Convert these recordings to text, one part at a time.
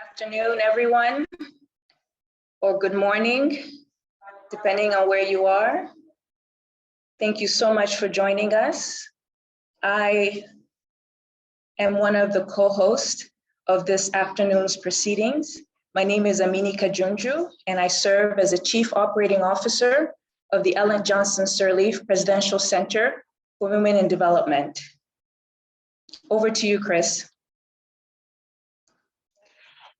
Afternoon, everyone, or good morning, depending on where you are. Thank you so much for joining us. I am one of the co-hosts of this afternoon's proceedings. My name is Amini Kajunju, and I serve as a Chief Operating Officer of the Ellen Johnson Sirleaf Presidential Center for Women in Development. Over to you, Chris.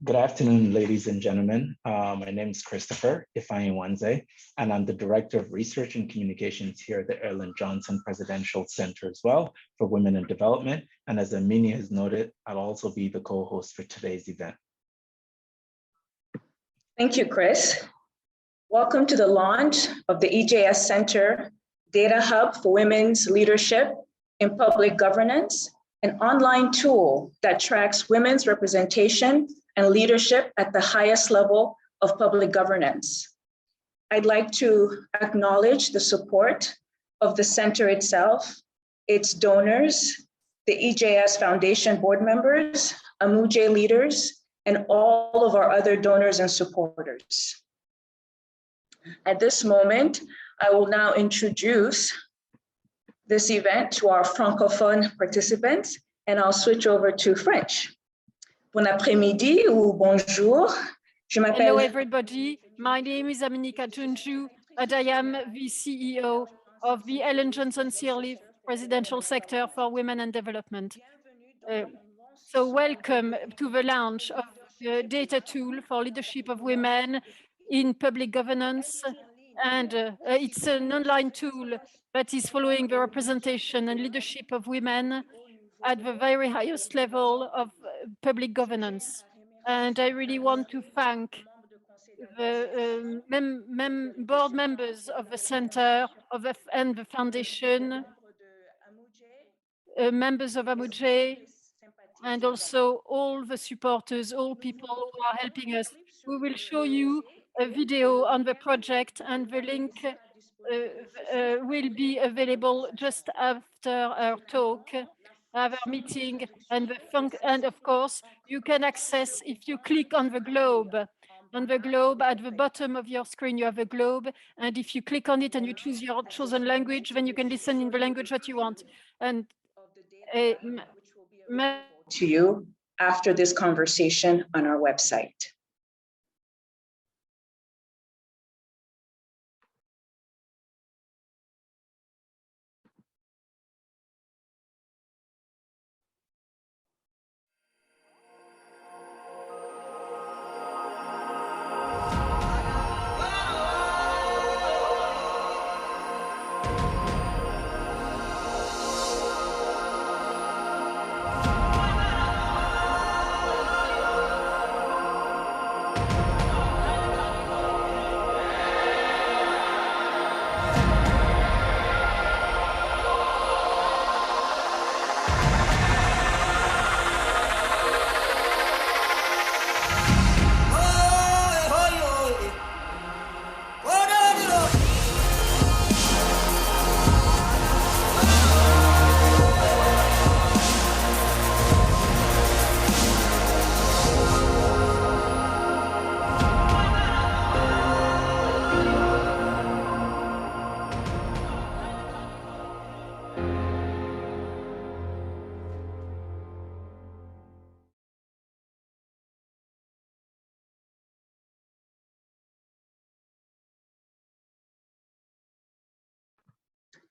Good afternoon, ladies and gentlemen. My name is Christopher Ifeanyiwanze, and I'm the Director of Research and Communications here at the Ellen Johnson Presidential Center as well for Women in Development. And as Amini has noted, I'll also be the co-host for today's event. Thank you, Chris. Welcome to the launch of the EJS Center Data Hub for Women's Leadership in Public Governance, an online tool that tracks women's representation and leadership at the highest level of public governance. I'd like to acknowledge the support of the center itself, its donors, the EJS Foundation board members, AMUJE leaders, and all of our other donors and supporters. At this moment, I will now introduce this event to our Francophone participants, and I'll switch over to French. Bon après-midi ou bonjour. Hello, everybody. My name is Amini Kajunju, and I am the CEO of the Ellen Johnson Sirleaf Presidential Center for Women and Development. So welcome to the launch of the data tool for leadership of women in public governance. And it's an online tool that is following the representation and leadership of women at the very highest level of public governance. And I really want to thank the board members of the center and the foundation, members of AMUJE, and also all the supporters, all people who are helping us. We will show you a video on the project, and the link will be available just after our talk, our meeting, and of course, you can access if you click on the globe. On the globe, at the bottom of your screen, you have a globe, and if you click on it and you choose your chosen language, then you can listen in the language that you want. And to you after this conversation on our website.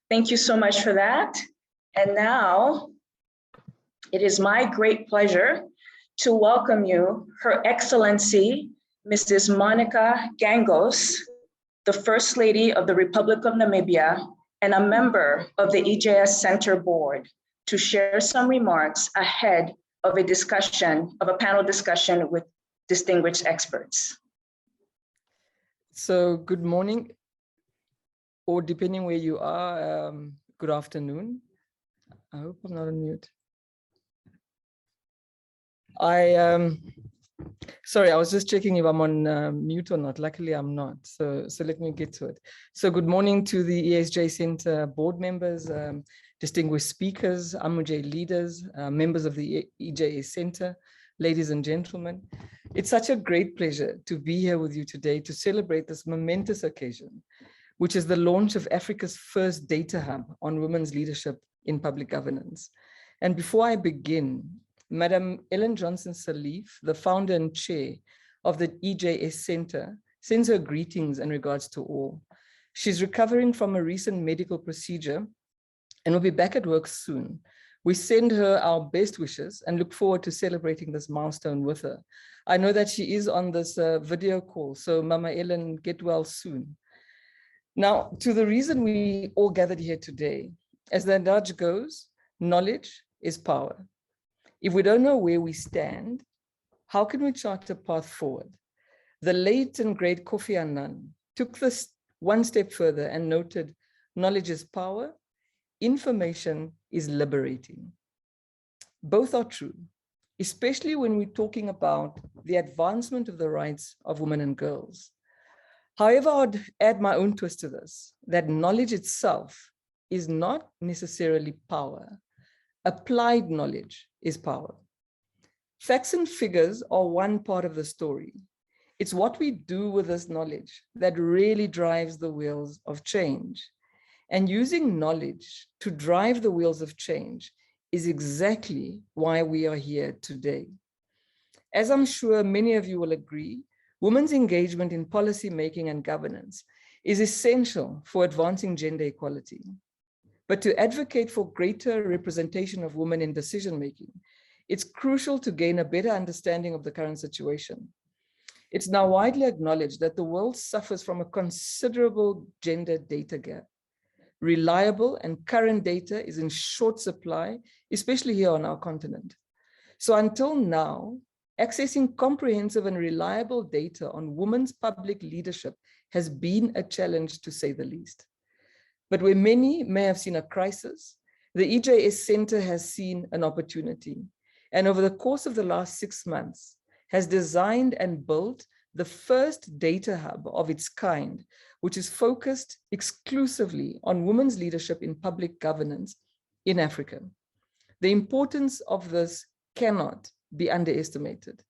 Thank you so much for that. And now it is my great pleasure to welcome you, Her Excellency, Mrs. Monica Gangos, the First Lady of the Republic of Namibia and a member of the EJS Center board, to share some remarks ahead of a panel discussion with distinguished experts. So good morning, or depending where you are, good afternoon. I hope I'm not on mute. Sorry, I was just checking if I'm on mute or not. Luckily, I'm not. So let me get to it. So good morning to the EJS Center board members, distinguished speakers, AMUJE leaders, members of the EJS Center, ladies and gentlemen. It's such a great pleasure to be here with you today to celebrate this momentous occasion, which is the launch of Africa's first data hub on women's leadership in public governance. And before I begin, Madam Ellen Johnson-Sirleaf, the founder and chair of the EJS Center, sends her greetings and regards to all. She's recovering from a recent medical procedure and will be back at work soon. We send her our best wishes and look forward to celebrating this milestone with her. I know that she is on this video call, so Mama Ellen, get well soon. Now, to the reason we all gathered here today, as the adage goes, knowledge is power. If we don't know where we stand, how can we chart a path forward? The late and great Kofi Annan took this one step further and noted, knowledge is power, information is liberating. Both are true, especially when we're talking about the advancement of the rights of women and girls. However, I'd add my own twist to this, that knowledge itself is not necessarily power. Applied knowledge is power. Facts and figures are one part of the story. It's what we do with this knowledge that really drives the wheels of change. And using knowledge to drive the wheels of change is exactly why we are here today. As I'm sure many of you will agree, women's engagement in policy making and governance is essential for advancing gender equality. But to advocate for greater representation of women in decision making, it's crucial to gain a better understanding of the current situation. It's now widely acknowledged that the world suffers from a considerable gender data gap. Reliable and current data is in short supply, especially here on our continent. So until now, accessing comprehensive and reliable data on women's public leadership has been a challenge, to say the least. But where many may have seen a crisis, the EJS Center has seen an opportunity. And over the course of the last 6 months, has designed and built the first data hub of its kind, which is focused exclusively on women's leadership in public governance in Africa. The importance of this cannot be underestimated.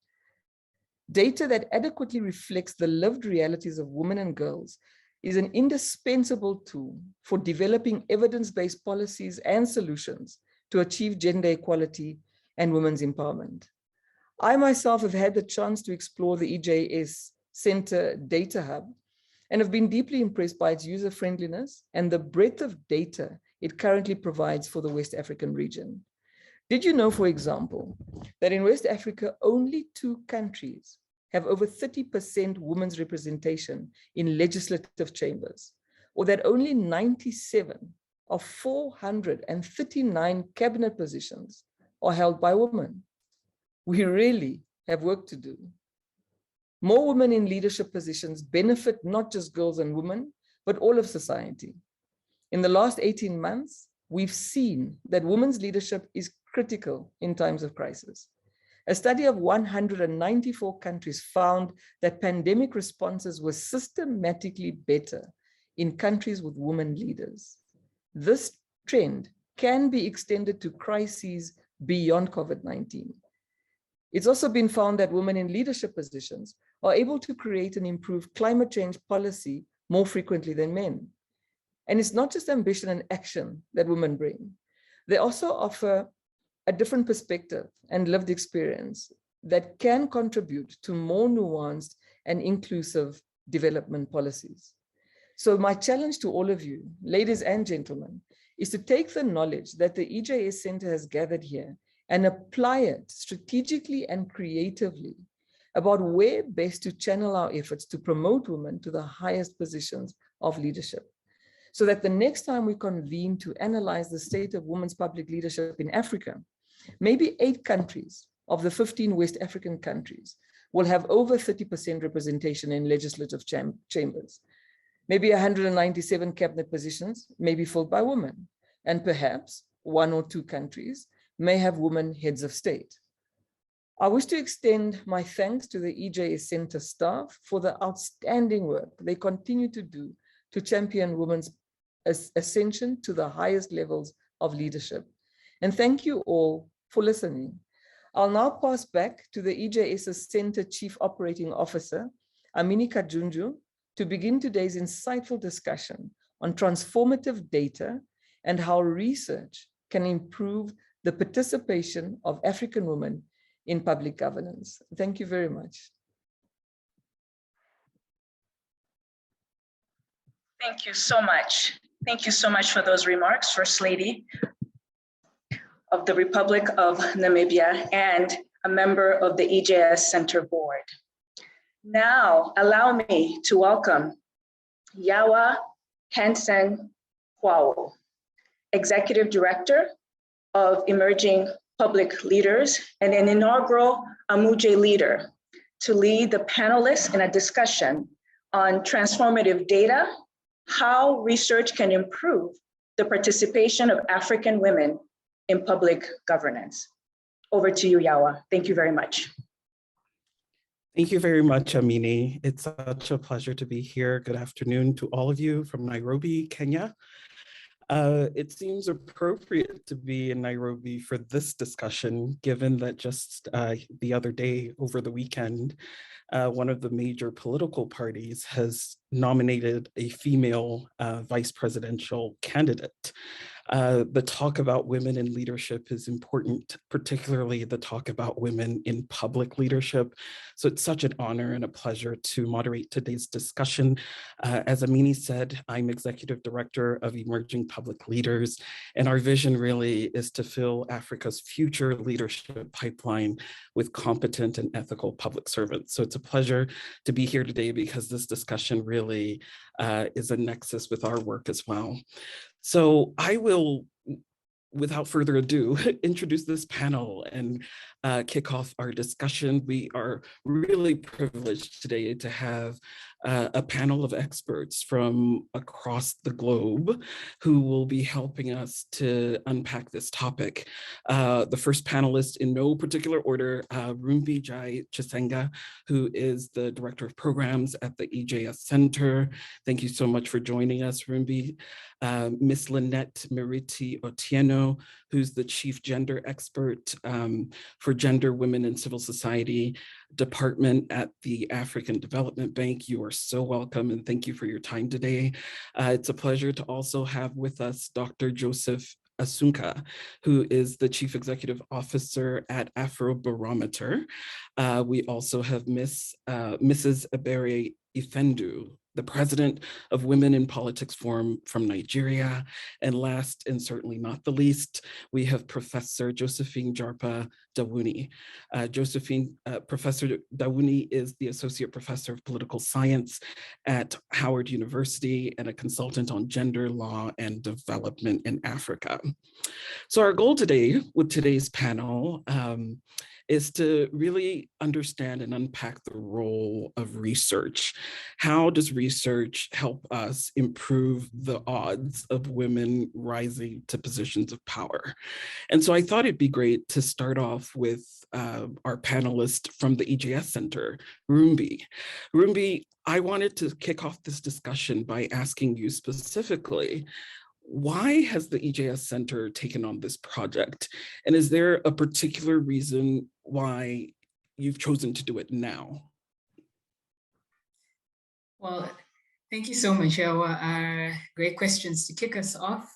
Data that adequately reflects the lived realities of women and girls is an indispensable tool for developing evidence-based policies and solutions to achieve gender equality and women's empowerment. I myself have had the chance to explore the EJS Center Data Hub and have been deeply impressed by its user-friendliness and the breadth of data it currently provides for the West African region. Did you know, for example, that in West Africa, only 2 countries have over 30% women's representation in legislative chambers, or that only 97 of 439 cabinet positions are held by women? We really have work to do. More women in leadership positions benefit not just girls and women, but all of society. In the last 18 months, we've seen that women's leadership is critical in times of crisis. A study of 194 countries found that pandemic responses were systematically better in countries with women leaders. This trend can be extended to crises beyond COVID-19. It's also been found that women in leadership positions are able to create and improve climate change policy more frequently than men. And it's not just ambition and action that women bring. They also offer a different perspective and lived experience that can contribute to more nuanced and inclusive development policies. So my challenge to all of you, ladies and gentlemen, is to take the knowledge that the EJS Center has gathered here and apply it strategically and creatively about where best to channel our efforts to promote women to the highest positions of leadership. So that the next time we convene to analyze the state of women's public leadership in Africa, maybe 8 countries of the 15 West African countries will have over 30% representation in legislative chambers. Maybe 197 cabinet positions may be filled by women, and perhaps 1 or 2 countries may have women heads of state. I wish to extend my thanks to the EJS Center staff for the outstanding work they continue to do to champion women's ascension to the highest levels of leadership. And thank you all for listening. I'll now pass back to the EJS Center Chief Operating Officer, Amini Kajunju, to begin today's insightful discussion on transformative data and how research can improve the participation of African women in public governance. Thank you very much. Thank you so much. Thank you so much for those remarks, First Lady of the Republic of Namibia and a member of the EJS Center Board. Now, allow me to welcome Yawa Hansen Kwao, Executive Director of Emerging Public Leaders and an inaugural Amuje leader, to lead the panelists in a discussion on transformative data, how research can improve the participation of African women in public governance. Over to you, Yawa. Thank you very much. Thank you very much, Amini. It's such a pleasure to be here. Good afternoon to all of you from Nairobi, Kenya. It seems appropriate to be in Nairobi for this discussion, given that just the other day, over the weekend, one of the major political parties has nominated a female vice presidential candidate. The talk about women in leadership is important, particularly the talk about women in public leadership. So it's such an honor and a pleasure to moderate today's discussion. As Amini said, I'm Executive Director of Emerging Public Leaders, and our vision really is to fill Africa's future leadership pipeline with competent and ethical public servants. So it's a pleasure to be here today because this discussion really is a nexus with our work as well. So I will, without further ado, introduce this panel and kick off our discussion. We are really privileged today to have a panel of experts from across the globe who will be helping us to unpack this topic. The first panelist, in no particular order, Rumbi Jai Chisenga, who is the Director of Programs at the EJS Center. Thank you so much for joining us, Rumbi. Ms. Lynette Meriti Otieno, who's the Chief Gender Expert for Gender, Women, and Civil Society Department at the African Development Bank. You are so welcome and thank you for your time today. It's a pleasure to also have with us Dr. Joseph Asunka, who is the Chief Executive Officer at Afrobarometer. We also have Mrs. Ebere Ifendu, the President of Women in Politics Forum from Nigeria. And last, and certainly not the least, we have Professor Josephine Jarpa Dawuni. Professor Dawuni is the Associate Professor of Political Science at Howard University and a consultant on gender law and development in Africa. So our goal today with today's panel is to really understand and unpack the role of research. How does research help us improve the odds of women rising to positions of power? And so I thought it'd be great to start off with our panelist from the EJS Center, Rumbi. Rumbi, I wanted to kick off this discussion by asking you specifically, why has the EJS Center taken on this project? And is there a particular reason why you've chosen to do it now? Well, thank you so much, Yawa. Great questions to kick us off.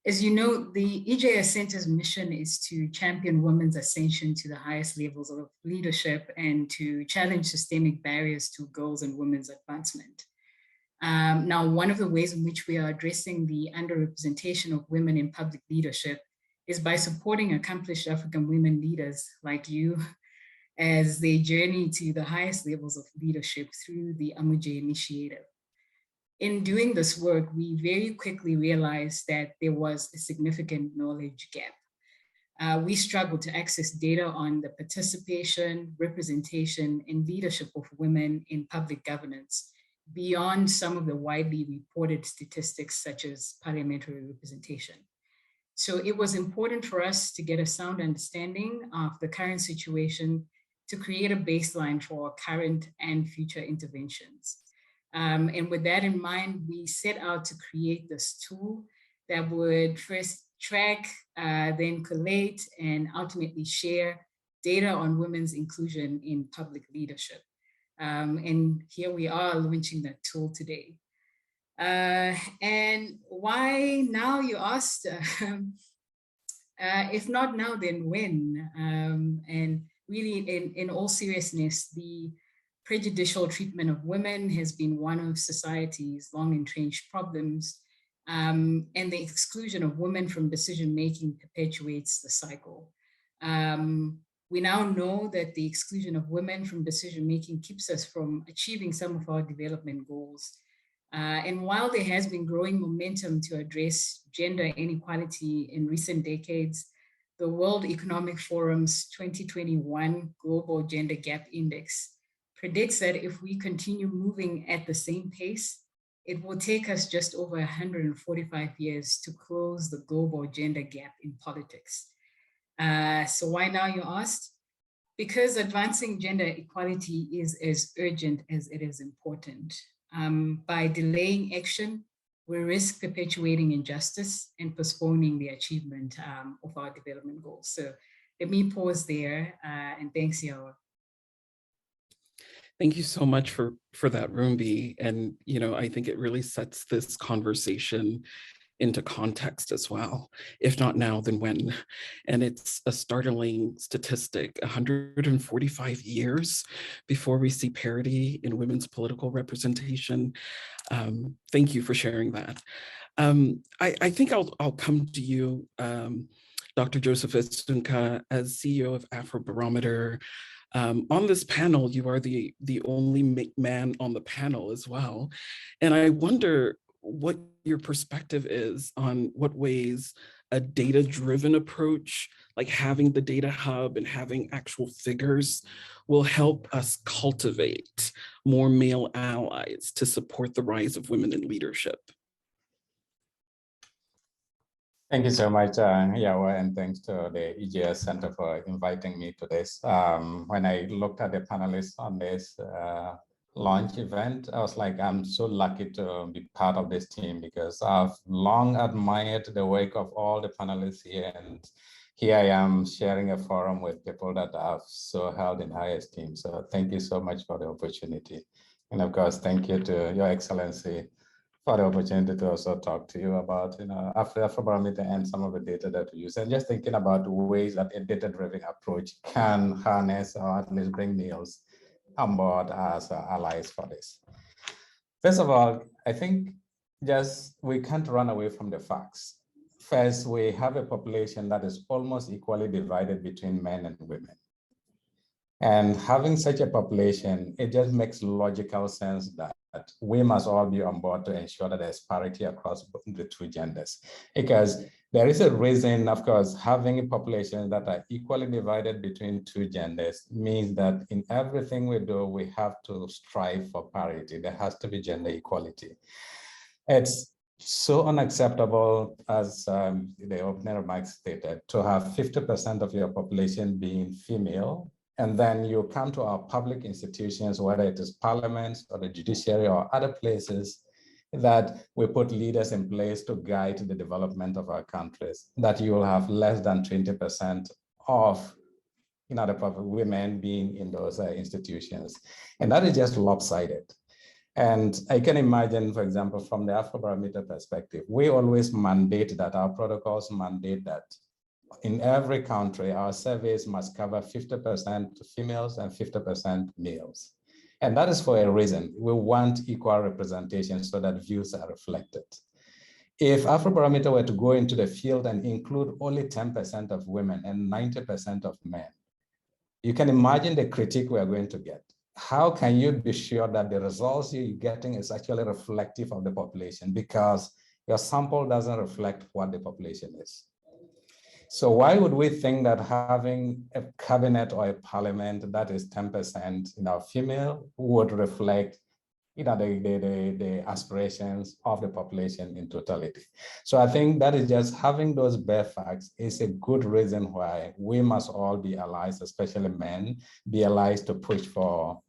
As you know, the EJS Center's mission is to champion women's ascension to the highest levels of leadership and to challenge systemic barriers to girls' and women's advancement. Now, one of the ways in which we are addressing the underrepresentation of women in public leadership is by supporting accomplished African women leaders like you as they journey to the highest levels of leadership through the Amuje Initiative. In doing this work, we very quickly realized that there was a significant knowledge gap. We struggled to access data on the participation, representation, and leadership of women in public governance beyond some of the widely reported statistics such as parliamentary representation. So it was important for us to get a sound understanding of the current situation to create a baseline for current and future interventions. And with that in mind, we set out to create this tool that would first track, then collate, and ultimately share data on women's inclusion in public leadership. And here we are launching that tool today. And why now, you asked? If not now, then when? And really, in all seriousness, the prejudicial treatment of women has been one of society's long entrenched problems. And the exclusion of women from decision-making perpetuates the cycle. We now know that the exclusion of women from decision-making keeps us from achieving some of our development goals. And while there has been growing momentum to address gender inequality in recent decades, the World Economic Forum's 2021 Global Gender Gap Index predicts that if we continue moving at the same pace, it will take us just over 145 years to close the global gender gap in politics. So why now, you asked? Because advancing gender equality is as urgent as it is important. By delaying action, we risk perpetuating injustice and postponing the achievement of our development goals. So let me pause there, and thanks, Yawa. Thank you so much for that, Rumbi. And, you know, I think it really sets this conversation into context as well. If not now, then when? And it's a startling statistic, 145 years before we see parity in women's political representation. Thank you for sharing that. I think I'll come to you, Dr. Joseph Esunka, as CEO of Afrobarometer. On this panel, you are the only man on the panel as well. And I wonder what your perspective is on what ways a data-driven approach, like having the data hub and having actual figures, will help us cultivate more male allies to support the rise of women in leadership. Thank you so much, Yawa, and thanks to the EJS Center for inviting me to this. When I looked at the panelists on this launch event, I was like, I'm so lucky to be part of this team because I've long admired the work of all the panelists here, and here I am sharing a forum with people that I've so held in high esteem. So thank you so much for the opportunity. And of course, thank you to Your Excellency for the opportunity to also talk to you about, Afrobarometer and some of the data that we use, and just thinking about ways that a data-driven approach can harness or at least bring males on board as allies for this. First of all, I think just we can't run away from the facts. First, we have a population that is almost equally divided between men and women. And having such a population, it just makes logical sense that we must all be on board to ensure that there's parity across the two genders. Because there is a reason, of course, having populations that are equally divided between two genders means that in everything we do, we have to strive for parity. There has to be gender equality. It's so unacceptable, as the opening remarks stated, to have 50% of your population being female, and then you come to our public institutions, whether it is parliaments or the judiciary or other places, that we put leaders in place to guide the development of our countries, that you will have less than 20% of the women being in those institutions. And that is just lopsided. And I can imagine, for example, from the Afrobarometer perspective, we always mandate that, our protocols mandate that in every country, our surveys must cover 50% females and 50% males. And that is for a reason. We want equal representation so that views are reflected. If Afrobarometer were to go into the field and include only 10% of women and 90% of men, you can imagine the critique we are going to get. How can you be sure that the results you're getting is actually reflective of the population, because your sample doesn't reflect what the population is? So why would we think that having a cabinet or a parliament that is 10% female would reflect the aspirations of the population in totality? So I think that is just having those bare facts is a good reason why we must all be allies, especially men, be allies to push for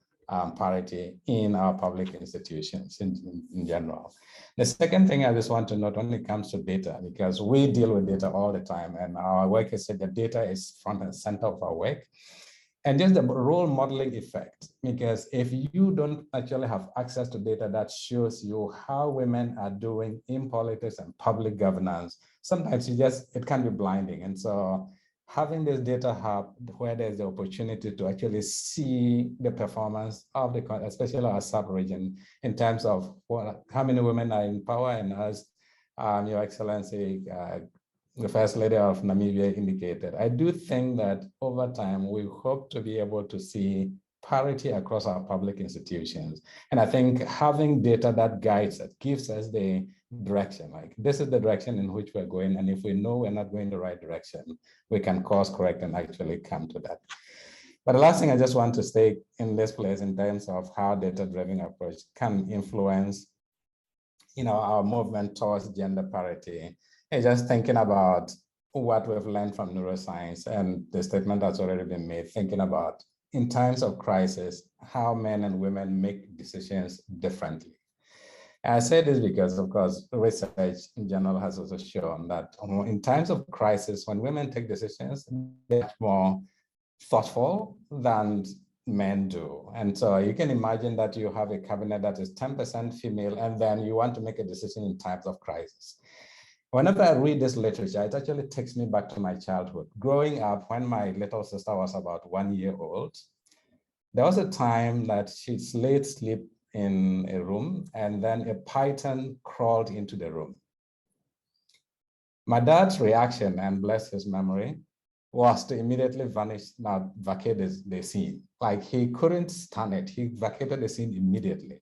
parity in our public institutions in general. The second thing I just want to note when it comes to data, because we deal with data all the time, and our work is that the data is front and center of our work. And just the role modeling effect, because if you don't actually have access to data that shows you how women are doing in politics and public governance, sometimes it can be blinding. And so having this data hub where there's the opportunity to actually see the performance of the, especially our sub-region, in terms of how many women are in power, and as Your Excellency, the First Lady of Namibia indicated, I do think that over time, we hope to be able to see parity across our public institutions. And I think having data that guides us, gives us the direction, like this is the direction in which we're going. And if we know we're not going the right direction, we can course correct and actually come to that. But the last thing I just want to state in this place in terms of how data-driven approach can influence, our movement towards gender parity, is just thinking about what we've learned from neuroscience and the statement that's already been made, thinking about in times of crisis, how men and women make decisions differently. I say this because, of course, research in general has also shown that in times of crisis, when women take decisions, they're much more thoughtful than men do. And so you can imagine that you have a cabinet that is 10% female, and then you want to make a decision in times of crisis. Whenever I read this literature, it actually takes me back to my childhood. Growing up, when my little sister was about 1 year old, there was a time that she laid asleep in a room, and then a python crawled into the room. My dad's reaction, and bless his memory, was to immediately vacate the scene. Like, he couldn't stand it. He vacated the scene immediately.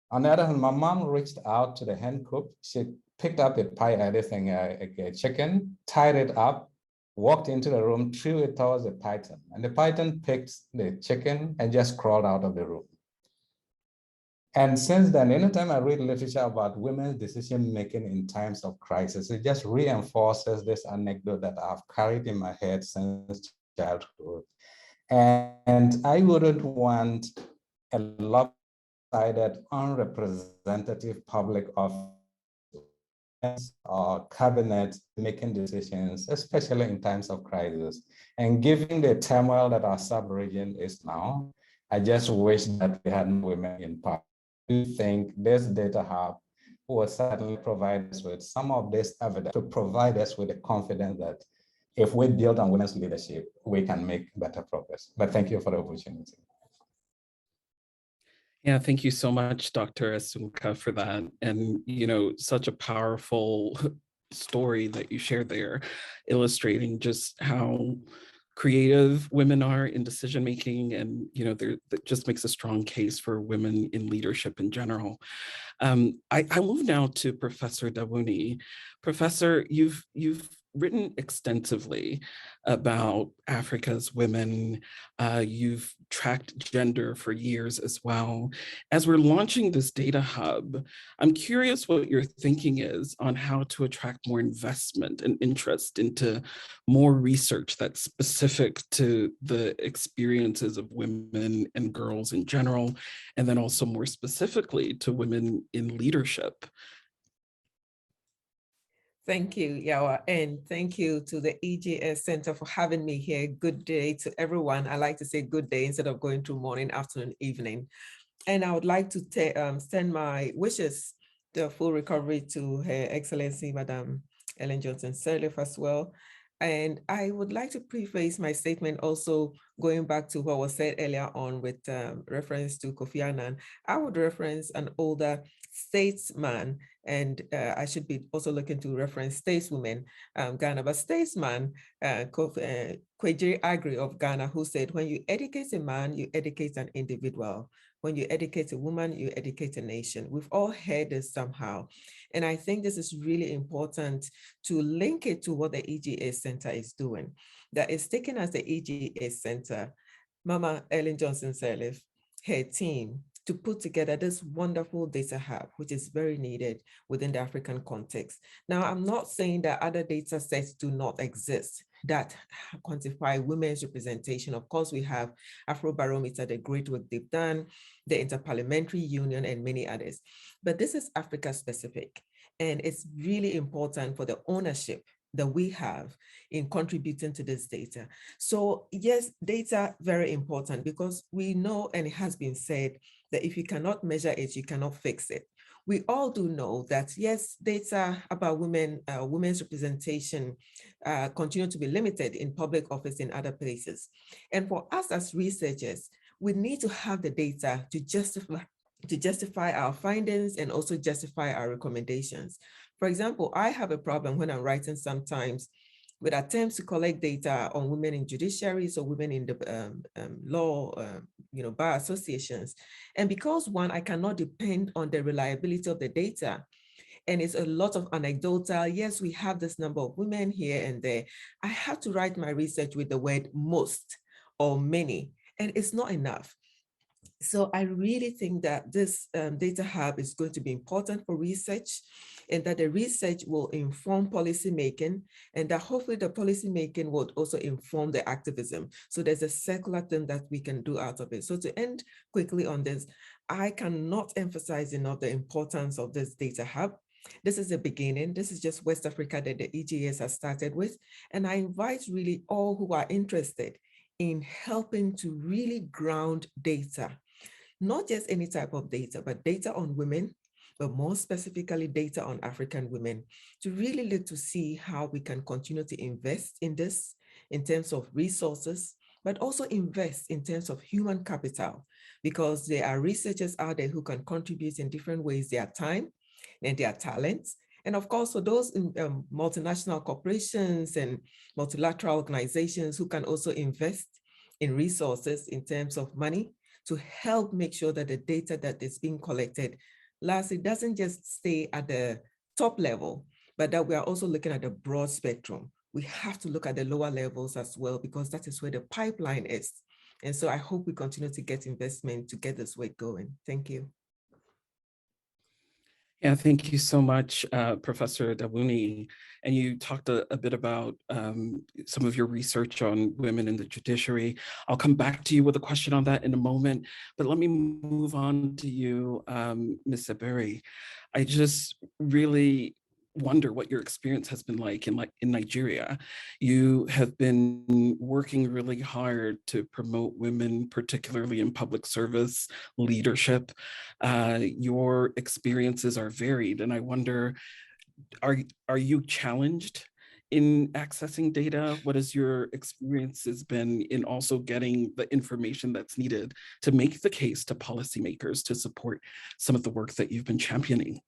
On the other hand, my mom reached out to the hen coop. She picked up a chicken, tied it up, walked into the room, threw it towards the python. And the python picked the chicken and just crawled out of the room. And since then, anytime I read literature about women's decision-making in times of crisis, it just reinforces this anecdote that I've carried in my head since childhood. And I wouldn't want a lopsided, unrepresentative public office or cabinet making decisions, especially in times of crisis. And given the turmoil that our sub-region is now, I just wish that we had women in power. I think this data hub will certainly provide us with some of this evidence to provide us with the confidence that if we build on women's leadership, we can make better progress. But thank you for the opportunity. Yeah, thank you so much, Dr. Assunka, for that. And, such a powerful story that you shared there, illustrating just how creative women are in decision-making, and that just makes a strong case for women in leadership in general. I move now to Professor Dawuni. Professor, you've written extensively about Africa's women. You've tracked gender for years as well. As we're launching this data hub, I'm curious what your thinking is on how to attract more investment and interest into more research that's specific to the experiences of women and girls in general, and then also more specifically to women in leadership. Thank you, Yawa, and thank you to the EJS Center for having me here. Good day to everyone. I like to say good day instead of going through morning, afternoon, evening. And I would like to send my wishes to a full recovery to Her Excellency, Madam Ellen Johnson Sirleaf as well. And I would like to preface my statement also going back to what was said earlier on with reference to Kofi Annan. I would reference an older statesman, and I should be also looking to reference stateswomen, Ghana, but statesman, Kwejiri Agri of Ghana, who said, when you educate a man, you educate an individual. When you educate a woman, you educate a nation. We've all heard this somehow. And I think this is really important to link it to what the EJS Center is doing. That is taken as the EJS Center, Mama Ellen Johnson Sirleaf, her team, to put together this wonderful data hub, which is very needed within the African context. Now, I'm not saying that other data sets do not exist. that quantify women's representation. Of course, we have Afrobarometer, the great work they've done, the Interparliamentary Union, and many others. But this is Africa specific, and it's really important for the ownership that we have in contributing to this data. So yes, data, very important, because we know, and it has been said, that if you cannot measure it, you cannot fix it. We all do know that, yes, data about women, women's representation continue to be limited in public office in other places. And for us as researchers, we need to have the data to justify our findings and also justify our recommendations. For example, I have a problem when I'm writing sometimes with attempts to collect data on women in judiciaries or women in the law, bar associations. And because one, I cannot depend on the reliability of the data, and it's a lot of anecdotal, yes, we have this number of women here and there, I have to write my research with the word most or many, and it's not enough. So I really think that this data hub is going to be important for research, and that the research will inform policymaking, and that hopefully the policymaking will also inform the activism. So there's a circular thing that we can do out of it. So to end quickly on this, I cannot emphasize enough the importance of this data hub. This is the beginning. This is just West Africa that the EJS has started with. And I invite really all who are interested in helping to really ground data. Not just any type of data, but data on women, but more specifically data on African women, to really look to see how we can continue to invest in this in terms of resources, but also invest in terms of human capital, because there are researchers out there who can contribute in different ways, their time and their talents. And of course, for those in, multinational corporations and multilateral organizations who can also invest in resources in terms of money, to help make sure that the data that is being collected, lastly, doesn't just stay at the top level, but that we are also looking at the broad spectrum. We have to look at the lower levels as well, because that is where the pipeline is. And so I hope we continue to get investment to get this work going. Thank you. Yeah, thank you so much, Professor Dawuni. And you talked a bit about some of your research on women in the judiciary. I'll come back to you with a question on that in a moment, but let me move on to you, Ms. Ebere. I just really wonder what your experience has been like in Nigeria. You have been working really hard to promote women, particularly in public service leadership. Your experiences are varied, and I wonder, are you challenged in accessing data? What has your experiences been in also getting the information that's needed to make the case to policymakers to support some of the work that you've been championing?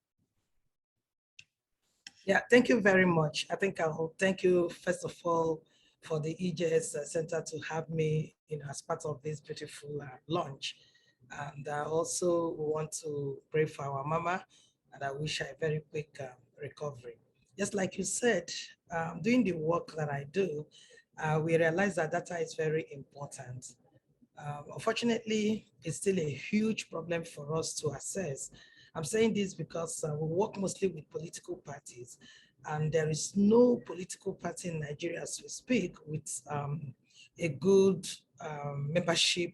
Yeah, thank you very much. I think I'll thank you, first of all, for the EJS Center to have me as part of this beautiful launch. And I also want to pray for our mama, and I wish her a very quick recovery. Just like you said, doing the work that I do, we realize that data is very important. Unfortunately, it's still a huge problem for us to assess. I'm saying this because we work mostly with political parties, and there is no political party in Nigeria as we speak with a good membership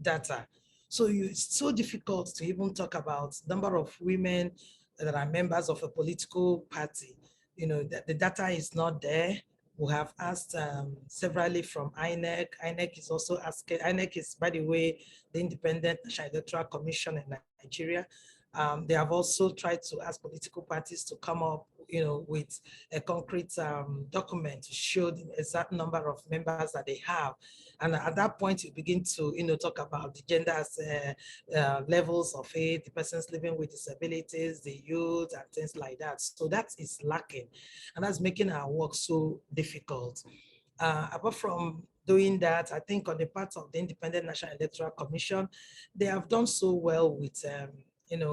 data. So it's so difficult to even talk about number of women that are members of a political party. The data is not there. We have asked severally from INEC. INEC is also asking, INEC is, by the way, the Independent National Electoral Commission in Nigeria. They have also tried to ask political parties to come up, with a concrete document to show the exact number of members that they have. And at that point, you begin to, talk about the genders, levels of age, the persons living with disabilities, the youth, and things like that. So that is lacking, and that's making our work so difficult. Apart from doing that, I think on the part of the Independent National Electoral Commission, they have done so well with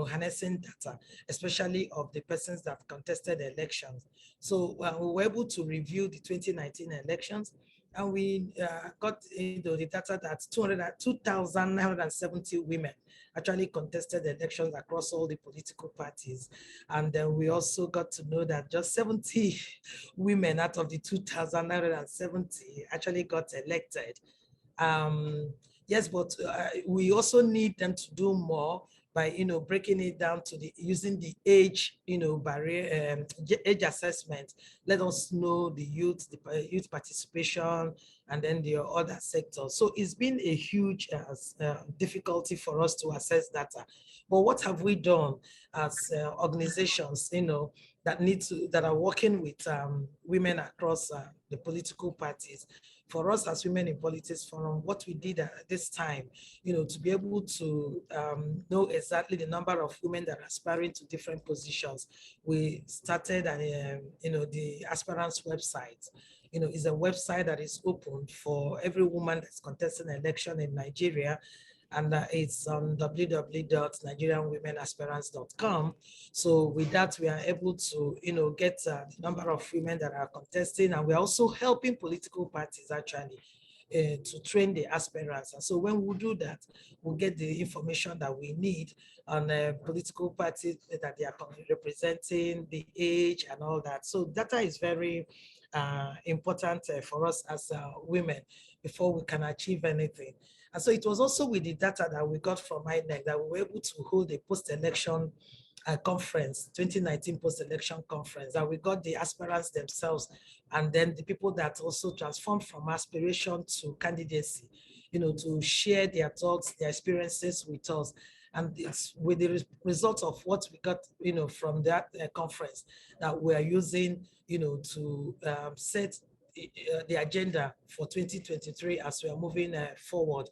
harnessing data, especially of the persons that contested the elections. So we were able to review the 2019 elections, And we got the data that 2,970 women actually contested elections across all the political parties. And then we also got to know that just 70 women out of the 2,970 actually got elected. Yes, but we also need them to do more by breaking it down to using the age barrier, age assessment. Let us know the youth participation, and then the other sectors. So it's been a huge difficulty for us to assess data. But what have we done as organizations that are working with women across the political parties? For us as Women in Politics Forum, what we did at this time, to be able to know exactly the number of women that are aspiring to different positions, we started the aspirants website. Is a website that is open for every woman that's contesting an election in Nigeria. And it's on www.nigerianwomenaspirants.com. So with that, we are able to, get the number of women that are contesting, and we're also helping political parties actually to train the aspirants. And so when we do that, we'll get the information that we need on political parties that they are representing, the age and all that. So data is very important for us as women before we can achieve anything. And so it was also with the data that we got from INEC that we were able to hold a post-election conference, 2019 post-election conference, that we got the aspirants themselves, and then the people that also transformed from aspiration to candidacy, to share their thoughts, their experiences with us. And it's with the result of what we got, from that conference that we are using, to set the agenda for 2023 as we are moving forward.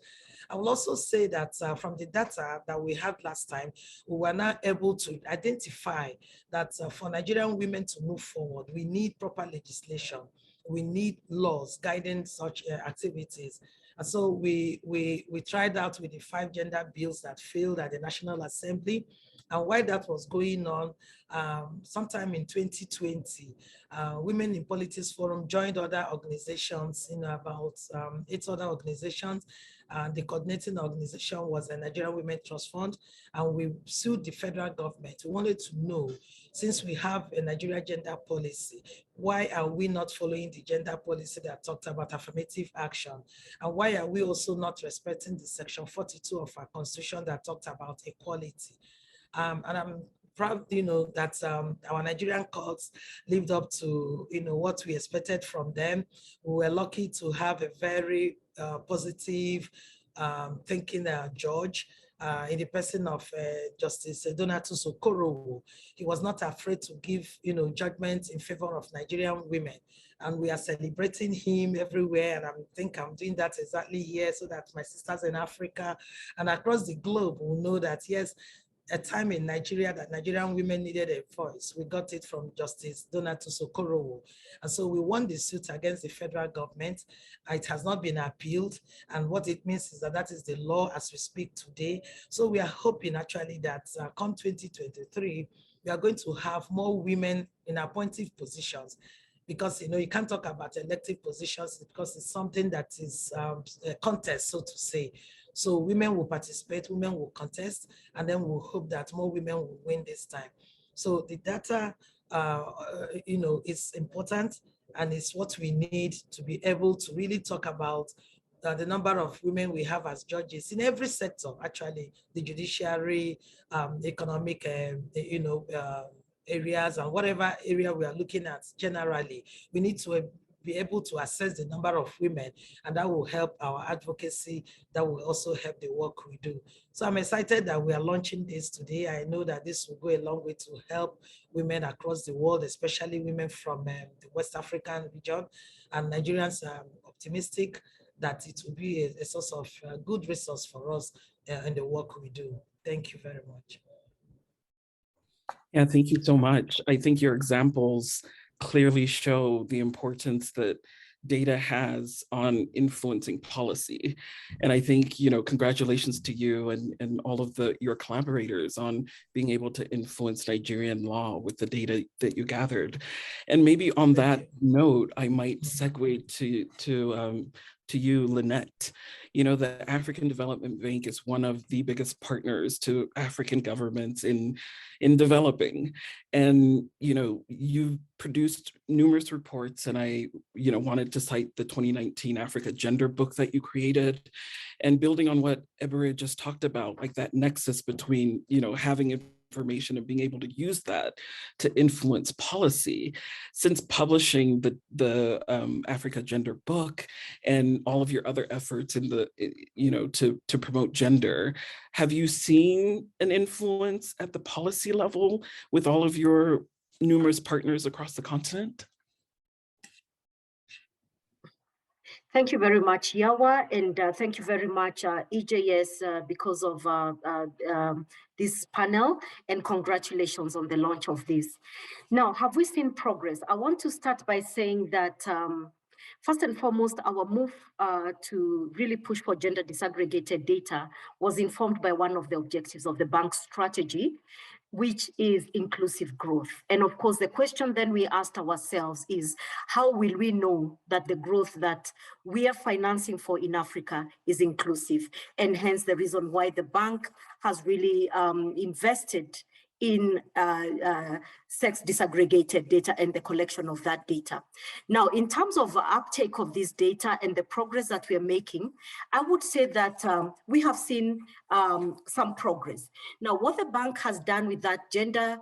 I will also say that from the data that we had last time, we were now able to identify that for Nigerian women to move forward, we need proper legislation. We need laws guiding such activities. And so we tried out with the 5 gender bills that failed at the National Assembly. And while that was going on, sometime in 2020, Women in Politics Forum joined other organizations, about 8 other organizations. The coordinating organization was the Nigerian Women Trust Fund, and we sued the federal government. We wanted to know, since we have a Nigeria gender policy, why are we not following the gender policy that talked about affirmative action? And why are we also not respecting the section 42 of our constitution that talked about equality? And I'm proud, that our Nigerian courts lived up to, what we expected from them. We were lucky to have a very positive thinking judge in the person of Justice Donatus Okorowo. He was not afraid to give, judgment in favor of Nigerian women. And we are celebrating him everywhere. And I think I'm doing that exactly here so that my sisters in Africa and across the globe will know that, yes, a time in Nigeria that Nigerian women needed a voice. We got it from Justice Donatus Okorowo. And so we won the suit against the federal government. It has not been appealed. And what it means is that is the law as we speak today. So we are hoping actually that come 2023, we are going to have more women in appointive positions, because you can't talk about elective positions because it's something that is a contest, so to say. So women will participate, women will contest, and then we'll hope that more women will win this time. So the data, is important, and it's what we need to be able to really talk about the number of women we have as judges in every sector, actually, the judiciary, economic, areas, and whatever area we are looking at generally. We need to be able to assess the number of women, and that will help our advocacy. That will also help the work we do. So I'm excited that we are launching this today. I know that this will go a long way to help women across the world, especially women from the West African region. And Nigerians are optimistic that it will be a source of good resource for us in the work we do. Thank you very much. Yeah, thank you so much. I think your examples clearly show the importance that data has on influencing policy. And I think, congratulations to you and all of your collaborators on being able to influence Nigerian law with the data that you gathered. And maybe on that note, I might segue to you, Lynette. The African Development Bank is one of the biggest partners to African governments in developing. And, you've produced numerous reports, and I, wanted to cite the 2019 Africa Gender book that you created, and building on what Ebere just talked about, like that nexus between, having information and being able to use that to influence policy. Since publishing the Africa Gender book and all of your other efforts in the, to promote gender, have you seen an influence at the policy level with all of your numerous partners across the continent? Thank you very much, Yawa, and thank you very much, EJS, because of this panel, and congratulations on the launch of this. Now, have we seen progress? I want to start by saying that first and foremost, our move to really push for gender disaggregated data was informed by one of the objectives of the bank's strategy, which is inclusive growth. And of course, the question then we asked ourselves is, how will we know that the growth that we are financing for in Africa is inclusive? And hence the reason why the bank has really invested in sex disaggregated data and the collection of that data. Now, in terms of uptake of this data and the progress that we are making, I would say that we have seen some progress. Now, what the bank has done with that gender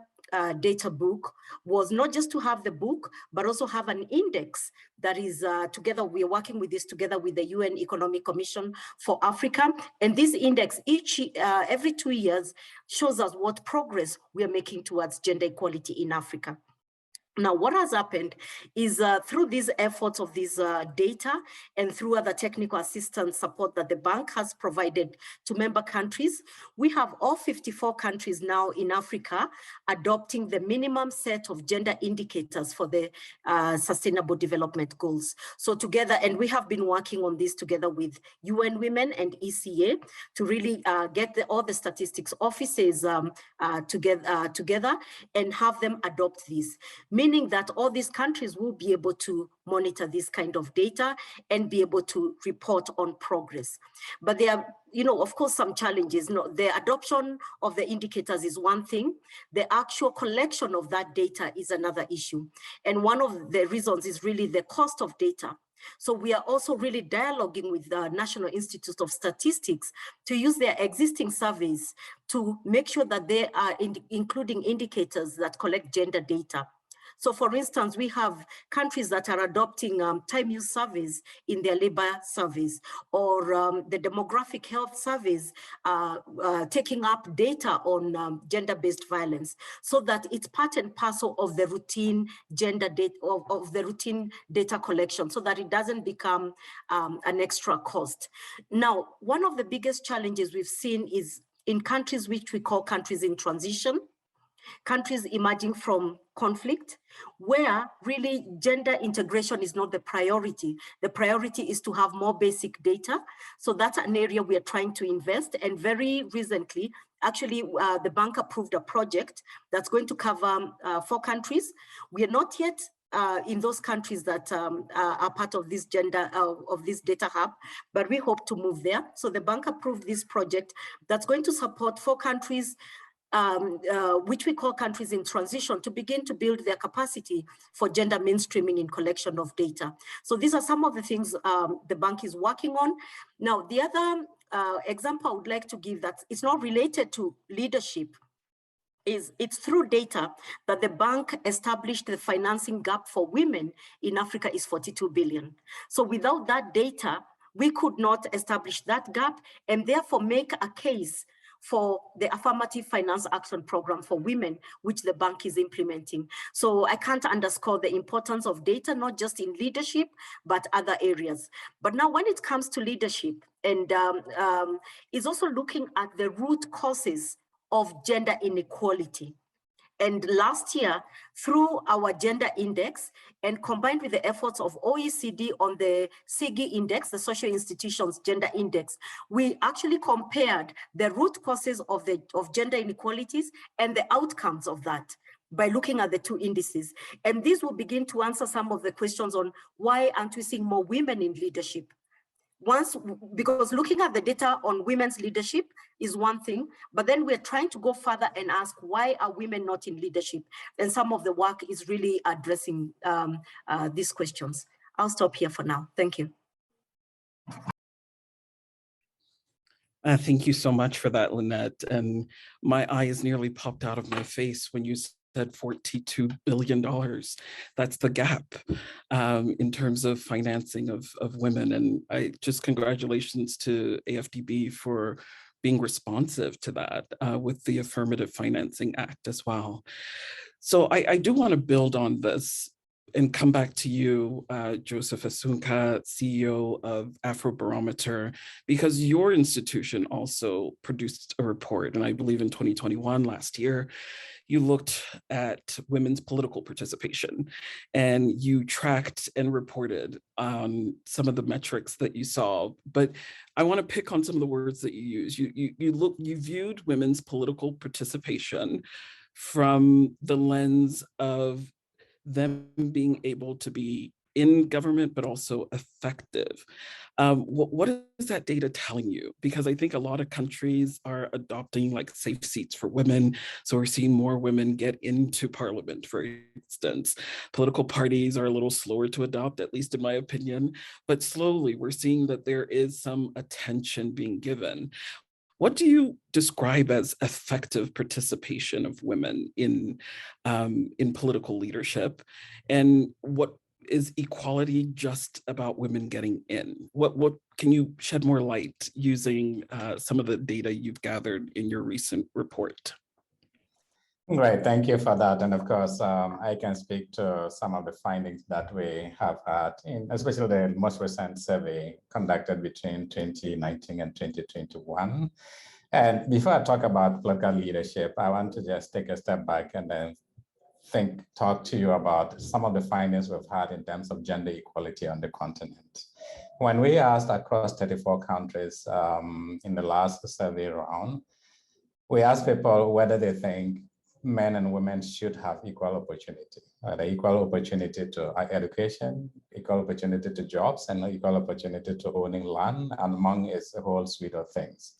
data book was not just to have the book, but also have an index that is together, we are working with this together with the UN Economic Commission for Africa. And this index every 2 years shows us what progress we are making towards gender equality in Africa. Now, what has happened is through these efforts of this data and through other technical assistance support that the bank has provided to member countries, we have all 54 countries now in Africa adopting the minimum set of gender indicators for the Sustainable Development Goals. So together, and we have been working on this together with UN Women and ECA to really get all the statistics offices together and have them adopt this. Meaning that all these countries will be able to monitor this kind of data and be able to report on progress. But there are, of course, some challenges. The adoption of the indicators is one thing. The actual collection of that data is another issue. And one of the reasons is really the cost of data. So we are also really dialoguing with the National Institute of Statistics to use their existing surveys to make sure that they are including indicators that collect gender data. So for instance, we have countries that are adopting time use surveys in their labor surveys, or the demographic health surveys taking up data on gender-based violence, so that it's part and parcel of the routine gender data, of the routine data collection, so that it doesn't become an extra cost. Now, one of the biggest challenges we've seen is in countries which we call countries in transition, countries emerging from conflict, where really gender integration is not the priority. The priority is to have more basic data. So that's an area we are trying to invest. And very recently, actually, the bank approved a project that's going to cover 4 countries. We are not yet in those countries that are part of this of this data hub, but we hope to move there. So the bank approved this project that's going to support 4 countries, which we call countries in transition, to begin to build their capacity for gender mainstreaming in collection of data. So these are some of the things the bank is working on. Now, the other example I would like to give that it's not related to leadership is it's through data that the bank established the financing gap for women in Africa is 42 billion. So without that data, we could not establish that gap and therefore make a case for the affirmative finance action program for women, which the bank is implementing. So I can't underscore the importance of data, not just in leadership, but other areas. But now when it comes to leadership, and is also looking at the root causes of gender inequality. And last year, through our gender index and combined with the efforts of OECD on the SIGI index, the Social Institutions Gender Index, we actually compared the root causes of gender inequalities and the outcomes of that by looking at the two indices. And this will begin to answer some of the questions on why aren't we seeing more women in leadership? Because looking at the data on women's leadership is one thing, but then we're trying to go further and ask, why are women not in leadership? And some of the work is really addressing these questions. I'll stop here for now. Thank you. Thank you so much for that, Lynette. And my eyes nearly popped out of my face when you said $42 billion. That's the gap in terms of financing of women. And I just congratulations to AFDB for being responsive to that with the Affirmative Financing Act as well. So I do want to build on this and come back to you, Joseph Asunka, CEO of Afrobarometer, because your institution also produced a report, and I believe in 2021, last year, you looked at women's political participation and you tracked and reported on some of the metrics that you saw. But I want to pick on some of the words that you use. You viewed women's political participation from the lens of them being able to be in government, but also effective. What is that data telling you? Because I think a lot of countries are adopting like safe seats for women. So we're seeing more women get into parliament, for instance. Political parties are a little slower to adopt, at least in my opinion, but slowly we're seeing that there is some attention being given. What do you describe as effective participation of women in political leadership? And what is equality just about women getting in? What can you shed more light using some of the data you've gathered in your recent report? Great, thank you for that. And of course, I can speak to some of the findings that we have had, especially the most recent survey conducted between 2019 and 2021. And before I talk about political leadership, I want to just take a step back and then talk to you about some of the findings we've had in terms of gender equality on the continent. When we asked across 34 countries in the last survey round, we asked people whether they think men and women should have equal opportunity, equal opportunity to education, equal opportunity to jobs, and equal opportunity to owning land, and among a whole suite of things.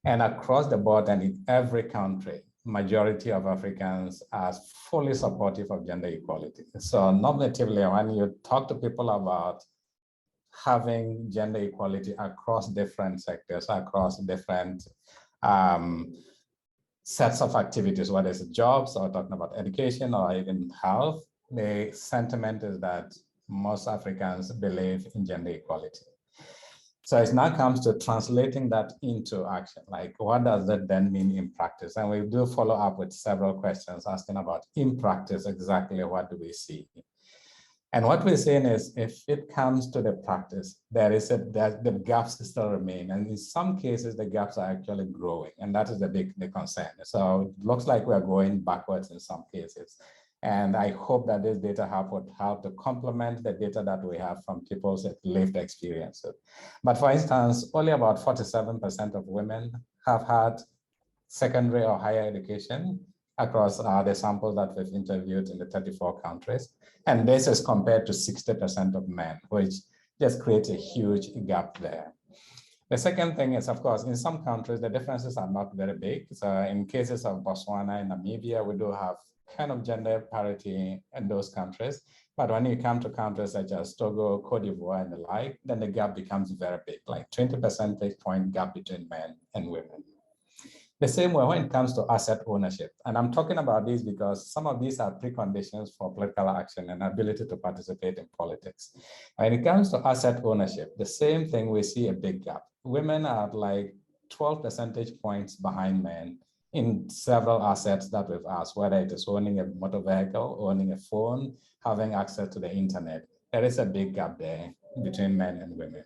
And across the board and in every country, majority of Africans are fully supportive of gender equality. So normatively, when you talk to people about having gender equality across different sectors, across different sets of activities, whether it's jobs or talking about education or even health, the sentiment is that most Africans believe in gender equality. So it now comes to translating that into action. Like, what does that then mean in practice? And we do follow up with several questions asking about, in practice, exactly what do we see? And what we're saying is, if it comes to the practice, the gaps still remain. And in some cases, the gaps are actually growing. And that is the concern. So it looks like we're going backwards in some cases. And I hope that this data would help to complement the data that we have from people's lived experiences. But for instance, only about 47% of women have had secondary or higher education across the samples that we've interviewed in the 34 countries. And this is compared to 60% of men, which just creates a huge gap there. The second thing is, of course, in some countries, the differences are not very big. So in cases of Botswana and Namibia, we do have kind of gender parity in those countries. But when you come to countries such as Togo, Cote d'Ivoire, and the like, then the gap becomes very big, like 20 percentage point gap between men and women. The same way when it comes to asset ownership. And I'm talking about these because some of these are preconditions for political action and ability to participate in politics. When it comes to asset ownership, the same thing, we see a big gap. Women are like 12 percentage points behind men in several assets that we've asked, whether it is owning a motor vehicle, owning a phone, having access to the internet. There is a big gap there between men and women.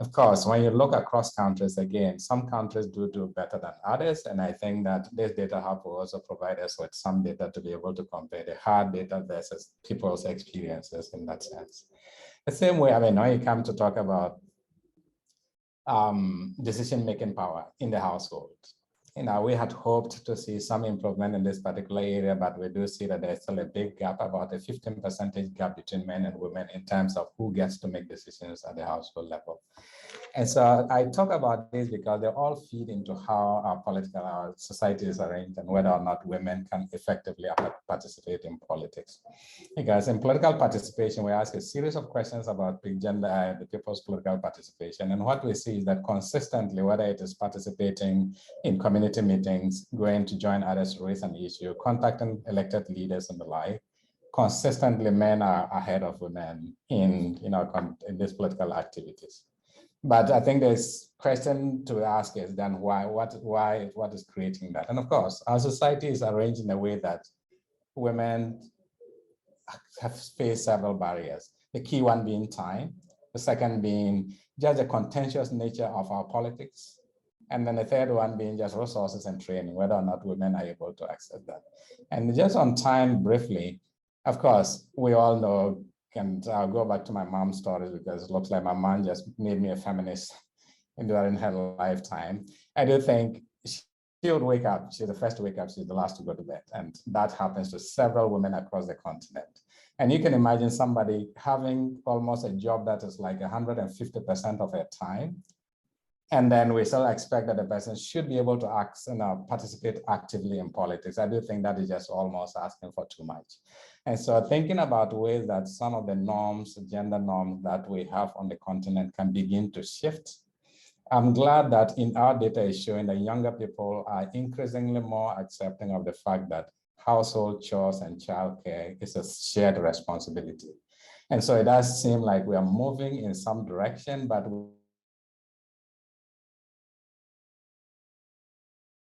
Of course, when you look across countries, again, some countries do better than others. And I think that this data hub will also provide us with some data to be able to compare the hard data versus people's experiences in that sense. The same way, I mean, when you come to talk about decision-making power in the household, we had hoped to see some improvement in this particular area, but we do see that there's still a big gap, about a 15% gap between men and women in terms of who gets to make decisions at the household level. And so I talk about this because they all feed into how our society is arranged and whether or not women can effectively participate in politics. Because in political participation, we ask a series of questions about the people's political participation. And what we see is that consistently, whether it is participating in community meetings, going to join others to raise an issue, contacting elected leaders and the like, consistently men are ahead of women in these political activities. But I think there's question to ask is then why, what is creating that? And of course, our society is arranged in a way that women have faced several barriers. The key one being time, the second being just the contentious nature of our politics, and then the third one being just resources and training, whether or not women are able to access that. And just on time, briefly, of course, we all know, and I'll go back to my mom's stories because it looks like my mom just made me a feminist during her lifetime. I do think she would wake up, she's the first to wake up, she's the last to go to bed. And that happens to several women across the continent. And you can imagine somebody having almost a job that is like 150% of her time. And then we still expect that the person should be able to participate actively in politics. I do think that is just almost asking for too much. And so thinking about ways that some of the norms, gender norms that we have on the continent can begin to shift. I'm glad that in our data is showing that younger people are increasingly more accepting of the fact that household chores and childcare is a shared responsibility. And so it does seem like we are moving in some direction, but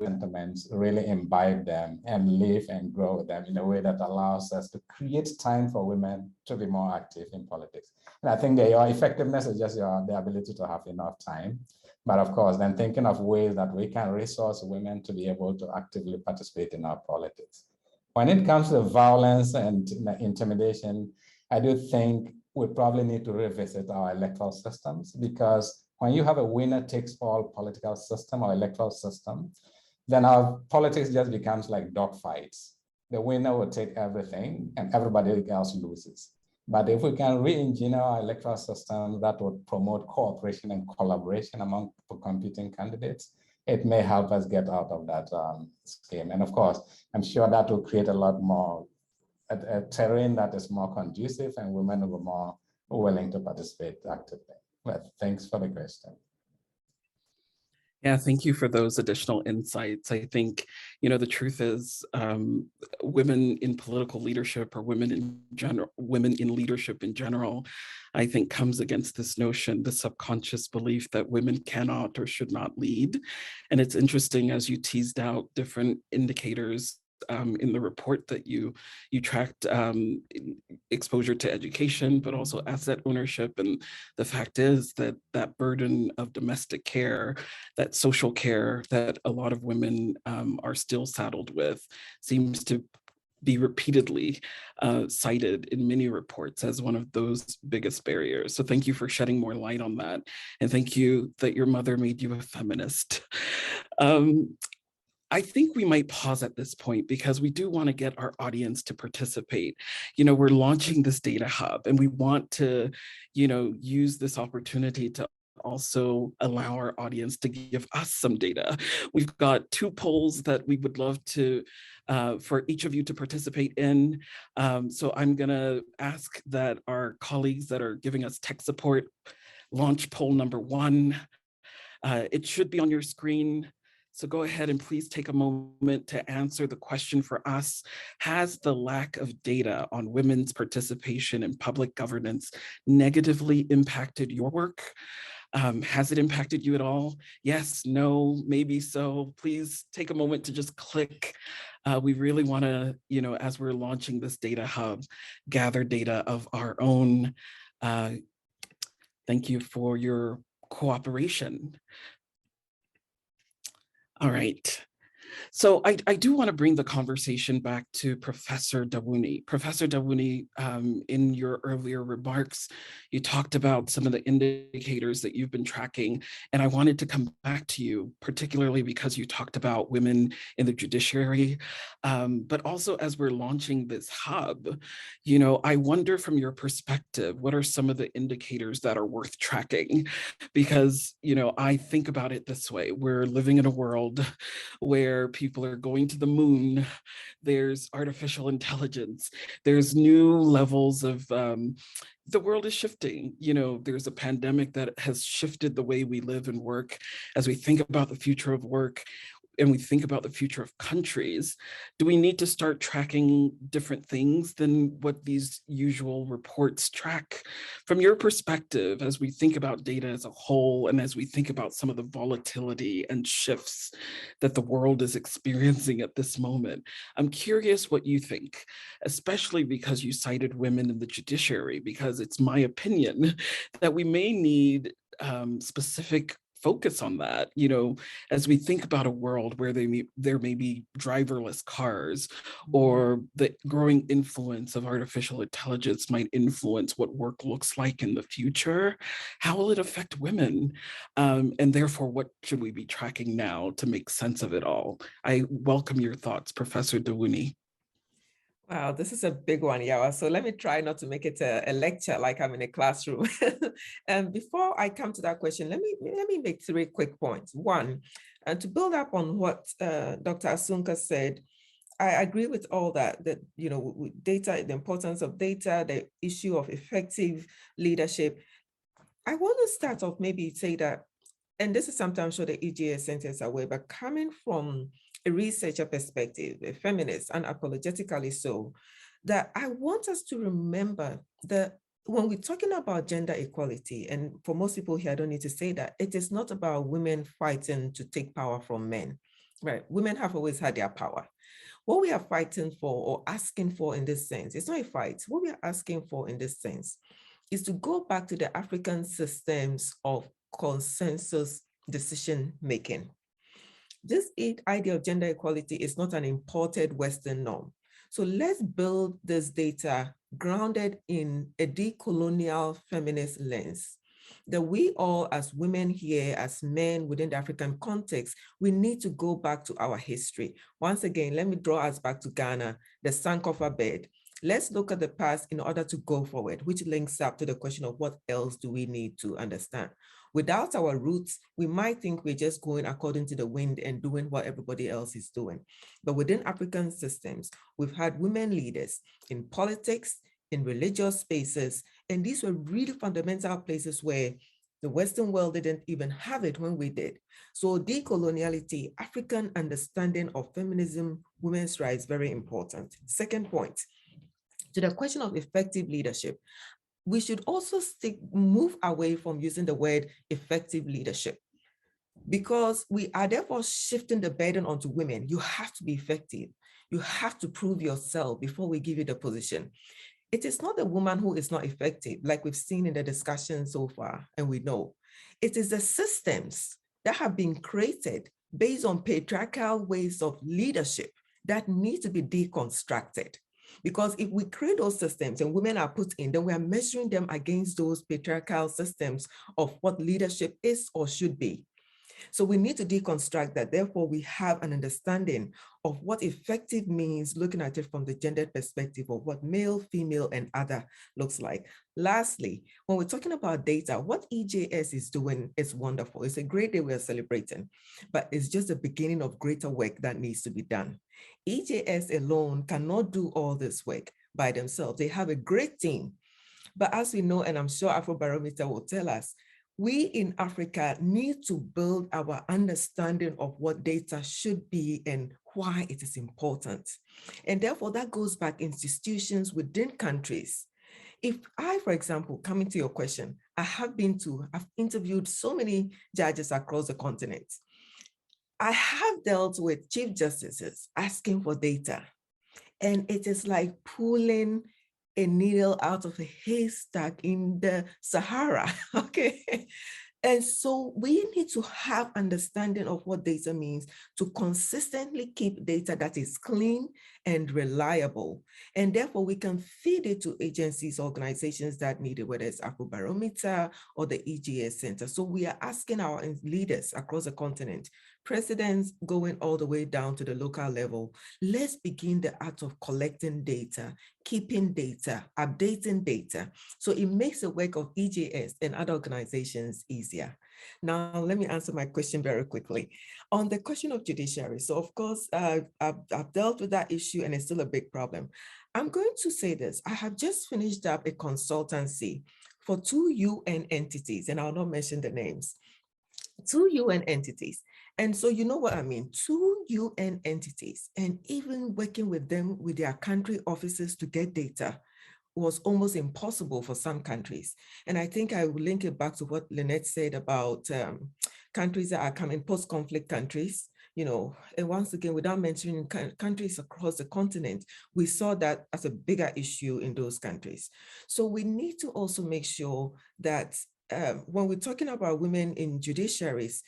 sentiments really imbibe them and live and grow with them in a way that allows us to create time for women to be more active in politics. And I think your effectiveness is just the ability to have enough time. But of course, then thinking of ways that we can resource women to be able to actively participate in our politics. When it comes to violence and intimidation, I do think we probably need to revisit our electoral systems, because when you have a winner takes all political system or electoral system, then our politics just becomes like dogfights. The winner will take everything and everybody else loses. But if we can re-engineer our electoral system that would promote cooperation and collaboration among competing candidates, it may help us get out of that scheme. And of course, I'm sure that will create a lot more, a terrain that is more conducive and women will be more willing to participate actively. But thanks for the question. Yeah, thank you for those additional insights. I think, the truth is women in political leadership, or women in general, women in leadership in general, I think comes against this notion, the subconscious belief that women cannot or should not lead. And it's interesting, as you teased out different indicators in the report that you tracked exposure to education, but also asset ownership. And the fact is that that burden of domestic care, that social care that a lot of women are still saddled with, seems to be repeatedly cited in many reports as one of those biggest barriers. So thank you for shedding more light on that. And thank you that your mother made you a feminist. I think we might pause at this point because we do want to get our audience to participate. We're launching this data hub and we want to, use this opportunity to also allow our audience to give us some data. We've got 2 polls that we would love to, for each of you to participate in. So I'm gonna ask that our colleagues that are giving us tech support launch poll number 1. It should be on your screen. So go ahead and please take a moment to answer the question for us. Has the lack of data on women's participation in public governance negatively impacted your work? Has it impacted you at all? Yes, no, maybe so. Please take a moment to just click. We really want to, as we're launching this data hub, gather data of our own. Thank you for your cooperation. All right. So I do want to bring the conversation back to Professor Dawuni. Professor Dawuni, in your earlier remarks, you talked about some of the indicators that you've been tracking, and I wanted to come back to you, particularly because you talked about women in the judiciary, but also as we're launching this hub, you know, I wonder from your perspective, what are some of the indicators that are worth tracking? Because, you know, I think about it this way, we're living in a world where people are going to the moon, there's artificial intelligence, there's new levels of, the world is shifting. You know, there's a pandemic that has shifted the way we live and work. As we think about the future of work, and we think about the future of countries, do we need to start tracking different things than what these usual reports track? From your perspective, as we think about data as a whole, and as we think about some of the volatility and shifts that the world is experiencing at this moment, I'm curious what you think, especially because you cited women in the judiciary, because it's my opinion that we may need specific focus on that, you know, as we think about a world where there may be driverless cars, or the growing influence of artificial intelligence might influence what work looks like in the future. How will it affect women? And therefore, what should we be tracking now to make sense of it all? I welcome your thoughts, Professor Dawuni. Wow, this is a big one, Yawa. So let me try not to make it a lecture like I'm in a classroom. And before I come to that question, let me make 3 quick points. One, and to build up on what Dr. Asunka said, I agree with all that, you know, with data, the importance of data, the issue of effective leadership. I want to start off maybe say that, and this is something I'm sure the EJS Center is aware, but coming from a researcher perspective, a feminist, unapologetically so, that I want us to remember that when we're talking about gender equality, and for most people here, I don't need to say that, it is not about women fighting to take power from men, right? Women have always had their power. What we are fighting for or asking for in this sense, it's not a fight. What we are asking for in this sense is to go back to the African systems of consensus decision making. This idea of gender equality is not an imported Western norm. So let's build this data grounded in a decolonial feminist lens, that we all as women here, as men within the African context, we need to go back to our history. Once again, let me draw us back to Ghana, the Sankofa bed. Let's look at the past in order to go forward, which links up to the question of what else do we need to understand. Without our roots, we might think we're just going according to the wind and doing what everybody else is doing. But within African systems, we've had women leaders in politics, in religious spaces, and these were really fundamental places where the Western world didn't even have it when we did. So decoloniality, African understanding of feminism, women's rights, very important. Second point, to the question of effective leadership, we should also move away from using the word effective leadership, because we are therefore shifting the burden onto women. You have to be effective. You have to prove yourself before we give you the position. It is not the woman who is not effective, like we've seen in the discussion so far, and we know. It is the systems that have been created based on patriarchal ways of leadership that need to be deconstructed. Because if we create those systems and women are put in, then we are measuring them against those patriarchal systems of what leadership is or should be. So we need to deconstruct that. Therefore, we have an understanding of what effective means, looking at it from the gendered perspective of what male, female, and other looks like. Lastly, when we're talking about data, what EJS is doing is wonderful. It's a great day we are celebrating, but it's just the beginning of greater work that needs to be done. EJS alone cannot do all this work by themselves. They have a great team. But as we know, and I'm sure Afrobarometer will tell us, we in Africa need to build our understanding of what data should be and why it is important. And therefore, that goes back institutions within countries. If I, for example, coming to your question, I've interviewed so many judges across the continent. I have dealt with chief justices asking for data, and it is like pulling a needle out of a haystack in the Sahara, okay? And so we need to have understanding of what data means to consistently keep data that is clean and reliable. And therefore we can feed it to agencies, organizations that need it, whether it's Afrobarometer or the EJS Center. So we are asking our leaders across the continent, presidents going all the way down to the local level, let's begin the art of collecting data, keeping data, updating data. So it makes the work of EJS and other organizations easier. Now, let me answer my question very quickly. On the question of judiciary, so of course, I've dealt with that issue and it's still a big problem. I'm going to say this, I have just finished up a consultancy for 2 UN entities, and I'll not mention the names. 2 UN entities. And so you know what I mean, 2 UN entities, and even working with them with their country offices to get data was almost impossible for some countries. And I think I will link it back to what Lynette said about countries that are coming, post-conflict countries, you know, and once again, without mentioning countries across the continent, we saw that as a bigger issue in those countries. So we need to also make sure that when we're talking about women in judiciaries,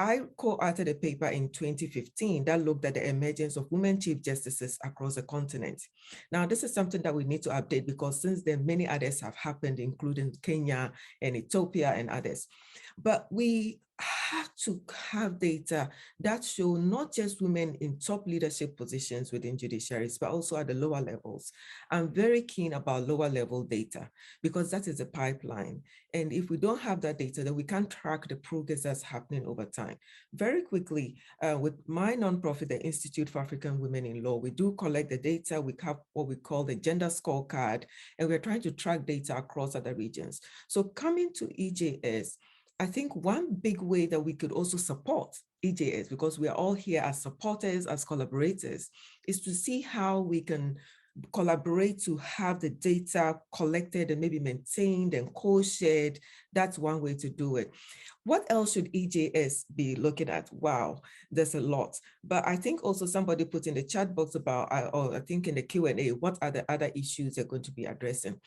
I co-authored a paper in 2015 that looked at the emergence of women chief justices across the continent. Now, this is something that we need to update because since then, many others have happened, including Kenya and Ethiopia and others. But we have to have data that show not just women in top leadership positions within judiciaries, but also at the lower levels. I'm very keen about lower level data because that is a pipeline. And if we don't have that data, then we can't track the progress that's happening over time. Very quickly, with my nonprofit, the Institute for African Women in Law, we do collect the data. We have what we call the gender scorecard, and we're trying to track data across other regions. So coming to EJS, I think one big way that we could also support EJS, because we are all here as supporters, as collaborators, is to see how we can collaborate to have the data collected and maybe maintained and co-shared. That's one way to do it. What else should EJS be looking at? Wow, there's a lot. But I think also somebody put in the chat box about, or I think in the Q&A, what are the other issues they're going to be addressing?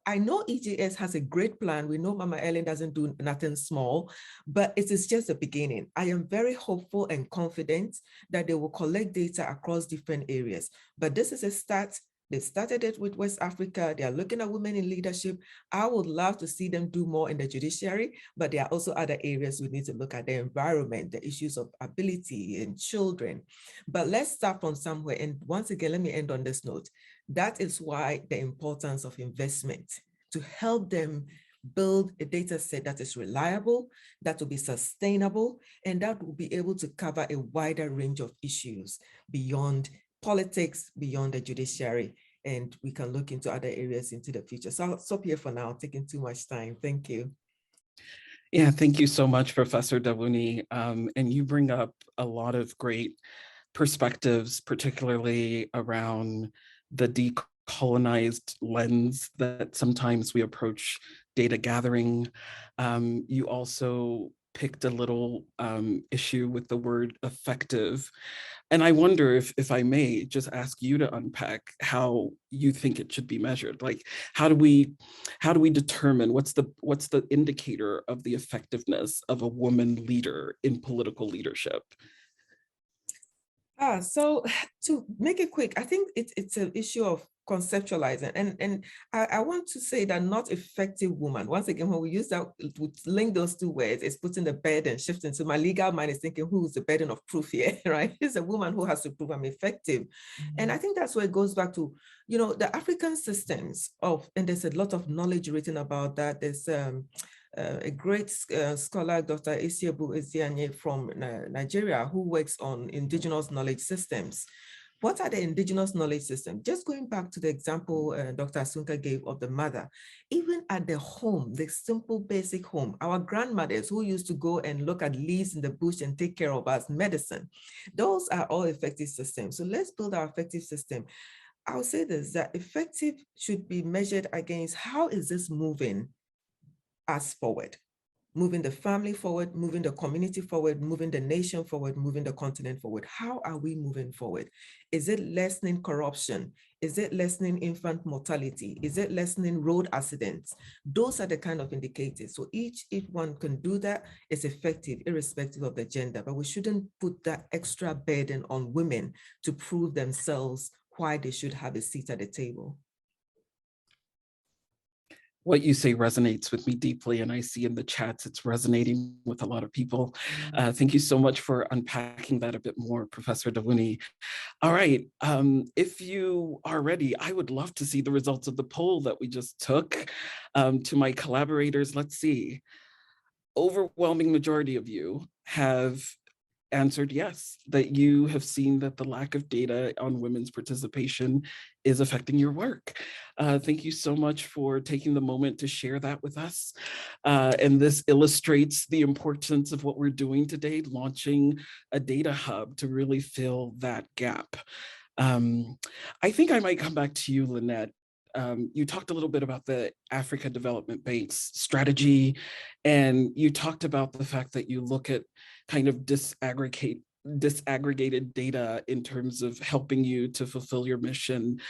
I know EJS has a great plan. We know Mama Ellen doesn't do nothing small, but it is just the beginning. I am very hopeful and confident that they will collect data across different areas. But this is a start. They started it with West Africa. They are looking at women in leadership. I would love to see them do more in the judiciary, but there are also other areas we need to look at: the environment, the issues of ability and children. But let's start from somewhere. And once again, let me end on this note. That is why the importance of investment to help them build a data set that is reliable, that will be sustainable, and that will be able to cover a wider range of issues beyond politics, beyond the judiciary, and we can look into other areas into the future. So I'll stop here for now, taking too much time. Thank you. Yeah, thank you so much, Professor Dawuni. And you bring up a lot of great perspectives, particularly around the decolonized lens that sometimes we approach data gathering. You also picked a little issue with the word effective. And I wonder if I may just ask you to unpack how you think it should be measured. Like, how do we determine what's the indicator of the effectiveness of a woman leader in political leadership? So to make it quick, I think it's an issue of conceptualizing. And I want to say that not effective woman, once again, when we use that, we link those two words, it's putting the burden, shifting. So my legal mind is thinking, who's the burden of proof here, right? It's a woman who has to prove I'm effective. And I think that's where it goes back to, you know, the African systems and there's a lot of knowledge written about that. There's a great scholar, Dr. Isiebu Ezianye from Nigeria, who works on indigenous knowledge systems. What are the indigenous knowledge systems? Just going back to the example Dr. Asunka gave of the mother, even at the home, the simple basic home, our grandmothers who used to go and look at leaves in the bush and take care of us, medicine, those are all effective systems. So let's build our effective system. I'll say this, that effective should be measured against how is this moving us forward. moving the family forward, moving the community forward, moving the nation forward, moving the continent forward. How are we moving forward? Is it lessening corruption? Is it lessening infant mortality? Is it lessening road accidents? Those are the kind of indicators. So if one can do that, it's effective irrespective of the gender, but we shouldn't put that extra burden on women to prove themselves why they should have a seat at the table. What you say resonates with me deeply, and I see in the chats it's resonating with a lot of people. Thank you so much for unpacking that a bit more, Professor Dawuni. All right, if you are ready, I would love to see the results of the poll that we just took. To my collaborators, let's see. Overwhelming majority of you have answered yes, that you have seen that the lack of data on women's participation is affecting your work. Thank you so much for taking the moment to share that with us. And this illustrates the importance of what we're doing today, launching a data hub to really fill that gap. I think I might come back to you, Lynette. You talked a little bit about the Africa Development Bank's strategy, and you talked about the fact that you look at kind of disaggregated data in terms of helping you to fulfill your mission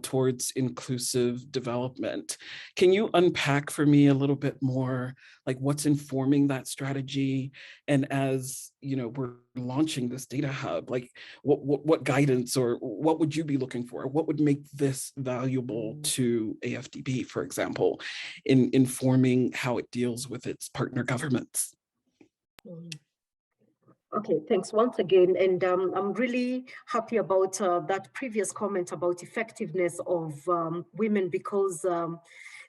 towards inclusive development. Can you unpack for me a little bit more, like what's informing that strategy? And as you know, we're launching this data hub, like what guidance or what would you be looking for? What would make this valuable to AFDB, for example, in informing how it deals with its partner governments? Okay, thanks once again. And I'm really happy about that previous comment about effectiveness of women, because,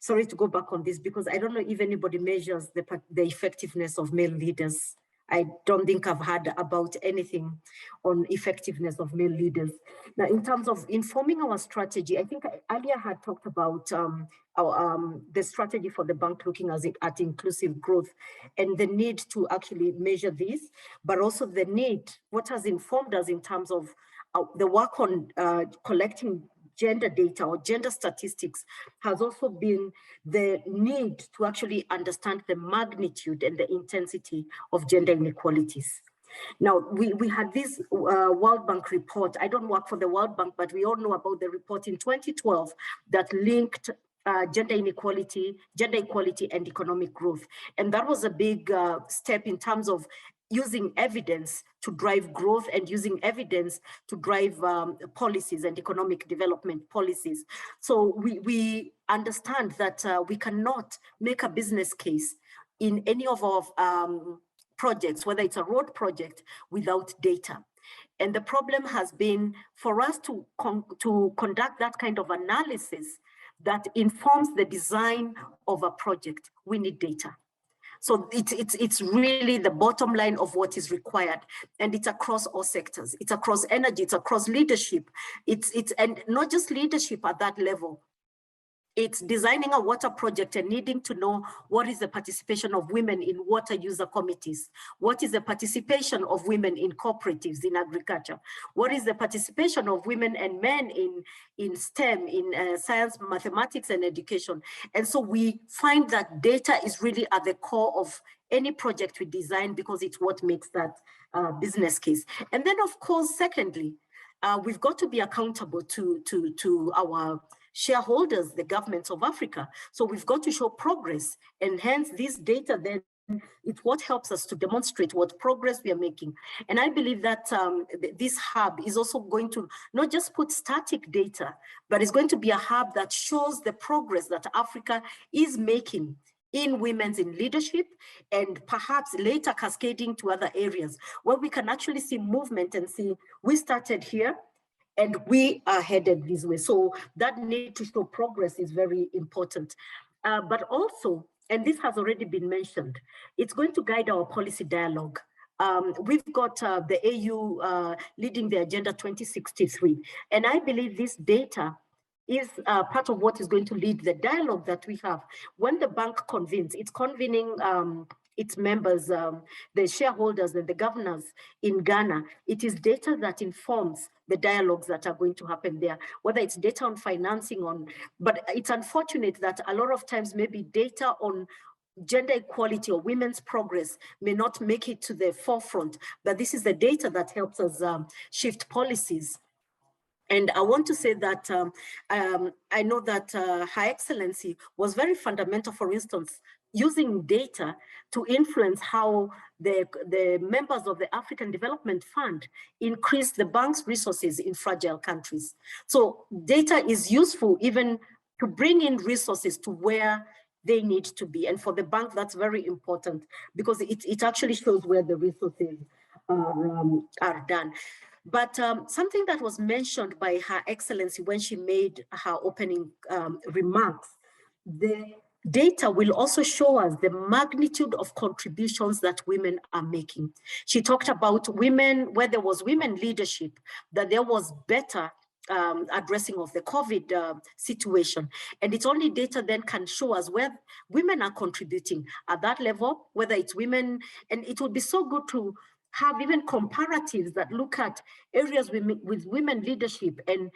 sorry to go back on this, because I don't know if anybody measures the effectiveness of male leaders. I don't think I've heard about anything on effectiveness of male leaders. Now, in terms of informing our strategy, I think I earlier had talked about the strategy for the bank looking at inclusive growth and the need to actually measure this, but also the need, what has informed us in terms of the work on collecting gender data or gender statistics has also been the need to actually understand the magnitude and the intensity of gender inequalities. Now, we had this World Bank report. I don't work for the World Bank, but we all know about the report in 2012 that linked gender equality and economic growth. And that was a big step in terms of using evidence to drive growth and using evidence to drive policies and economic development policies. So we understand that we cannot make a business case in any of our projects, whether it's a road project, without data. And the problem has been for us to conduct that kind of analysis that informs the design of a project. We need data. So it's really the bottom line of what is required, and it's across all sectors. It's across energy, it's across leadership. And not just leadership at that level. It's designing a water project and needing to know what is the participation of women in water user committees. What is the participation of women in cooperatives in agriculture? What is the participation of women and men in STEM, in science, mathematics, and education? And so we find that data is really at the core of any project we design because it's what makes that business case. And then, of course, secondly, we've got to be accountable to our shareholders, the governments of Africa. So we've got to show progress, and hence this data then it's what helps us to demonstrate what progress we are making. And I believe that this hub is also going to not just put static data, but it's going to be a hub that shows the progress that Africa is making in women's in leadership, and perhaps later cascading to other areas where we can actually see movement and see we started here and we are headed this way. So that need to show progress is very important. But also, and this has already been mentioned, it's going to guide our policy dialogue. We've got the AU leading the Agenda 2063. And I believe this data is part of what is going to lead the dialogue that we have. When the bank convenes, it's convening its members, the shareholders and the governors in Ghana. It is data that informs the dialogues that are going to happen there, whether it's data on financing but it's unfortunate that a lot of times maybe data on gender equality or women's progress may not make it to the forefront, but this is the data that helps us shift policies. And I want to say that I know that Her Excellency was very fundamental, for instance, using data to influence how the members of the African Development Fund increase the bank's resources in fragile countries. So data is useful even to bring in resources to where they need to be. And for the bank, that's very important because it actually shows where the resources are done. But something that was mentioned by Her Excellency when she made her opening remarks, the data will also show us the magnitude of contributions that women are making. She talked about women, where there was women leadership, that there was better addressing of the COVID situation. And it's only data then can show us where women are contributing at that level, whether it's women, and it would be so good to have even comparatives that look at areas with women leadership and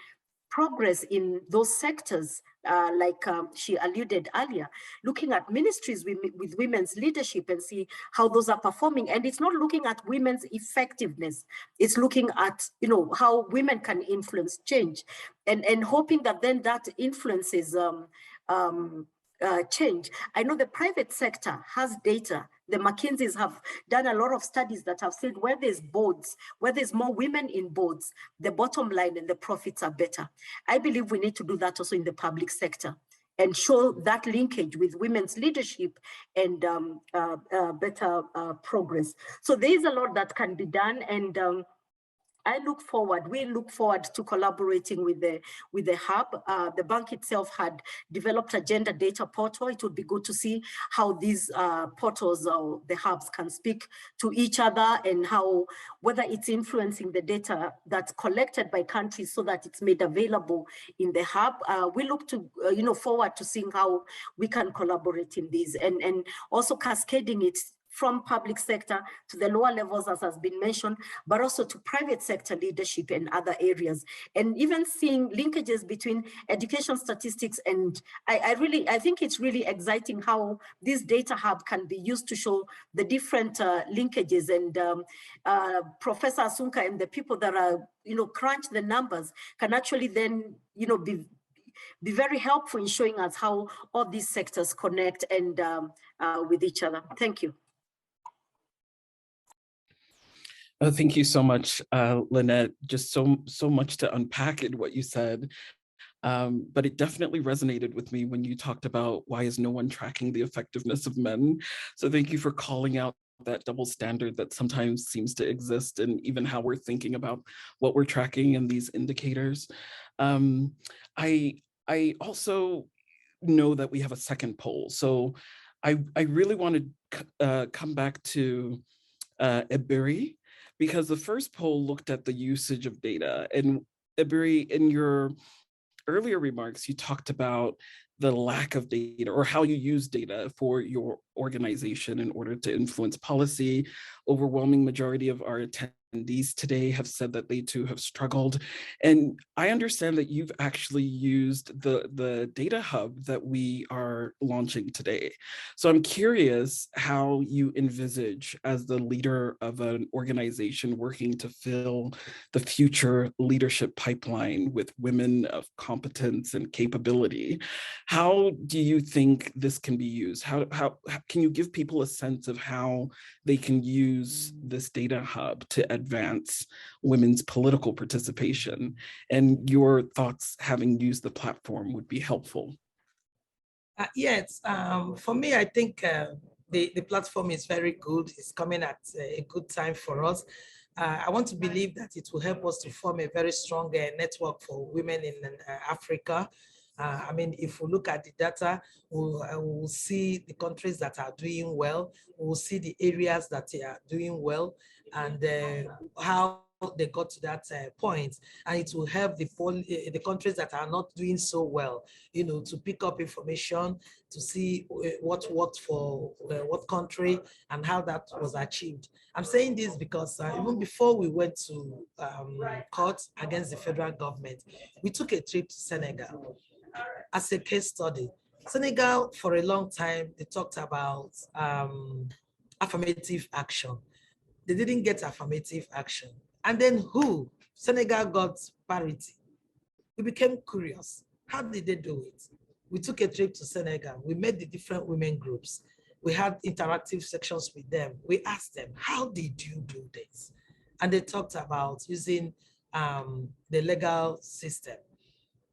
progress in those sectors, like she alluded earlier, looking at ministries with women's leadership and see how those are performing. And it's not looking at women's effectiveness. It's looking at, how women can influence change and hoping that then that influences change. I know the private sector has data. The McKinseys have done a lot of studies that have said where there's boards, where there's more women in boards, the bottom line and the profits are better. I believe we need to do that also in the public sector and show that linkage with women's leadership and better progress. So there is a lot that can be done, and we look forward to collaborating with the hub. The bank itself had developed a gender data portal. It would be good to see how these portals or the hubs can speak to each other and whether it's influencing the data that's collected by countries so that it's made available in the hub. We look to, forward to seeing how we can collaborate in these and also cascading it from public sector to the lower levels, as has been mentioned, but also to private sector leadership in other areas. And even seeing linkages between education statistics and I think it's really exciting how this data hub can be used to show the different linkages. And Professor Asunka and the people that are, crunch the numbers can actually then, be very helpful in showing us how all these sectors connect and with each other. Thank you. Thank you so much, Lynette. Just so much to unpack in what you said. But it definitely resonated with me when you talked about why is no one tracking the effectiveness of men. So thank you for calling out that double standard that sometimes seems to exist and even how we're thinking about what we're tracking in these indicators. I also know that we have a second poll. So I really want to come back to Ebiri, because the first poll looked at the usage of data. And Ebiri, in your earlier remarks, you talked about the lack of data or how you use data for your organization in order to influence policy. Overwhelming majority of our attendees today have said that they too have struggled. And I understand that you've actually used the data hub that we are launching today. So I'm curious how you envisage, as the leader of an organization working to fill the future leadership pipeline with women of competence and capability, how do you think this can be used? How can you give people a sense of how they can use this data hub to advance women's political participation? And your thoughts, having used the platform, would be helpful. Yes, for me, I think the platform is very good. It's coming at a good time for us. I want to believe that it will help us to form a very strong network for women in Africa. If we look at the data, we'll see the countries that are doing well. We'll see the areas that they are doing well and how they got to that point. And it will help the countries that are not doing so well, to pick up information, to see what worked for what country and how that was achieved. I'm saying this because even before we went to court against the federal government, we took a trip to Senegal as a case study. Senegal, for a long time, they talked about affirmative action. They didn't get affirmative action. And then Senegal got parity. We became curious. How did they do it? We took a trip to Senegal. We met the different women groups. We had interactive sections with them. We asked them, how did you do this? And they talked about using the legal system.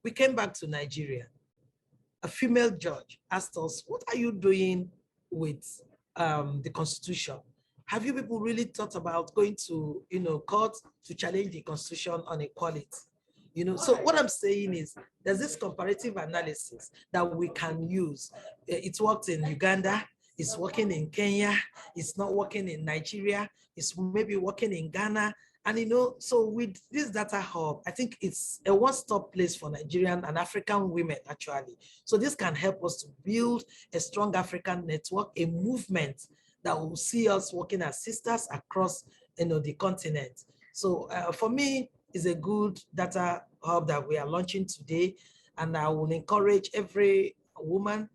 We came back to Nigeria. A female judge asked us, what are you doing with the Constitution? Have you people really thought about going to, court to challenge the Constitution on equality? So what I'm saying is there's this comparative analysis that we can use. It's worked in Uganda, it's working in Kenya, it's not working in Nigeria, it's maybe working in Ghana. And so with this data hub, I think it's a one-stop place for Nigerian and African women, actually. So this can help us to build a strong African network, a movement that will see us working as sisters across the continent. So for me, it's a good data hub that we are launching today. And I will encourage every woman,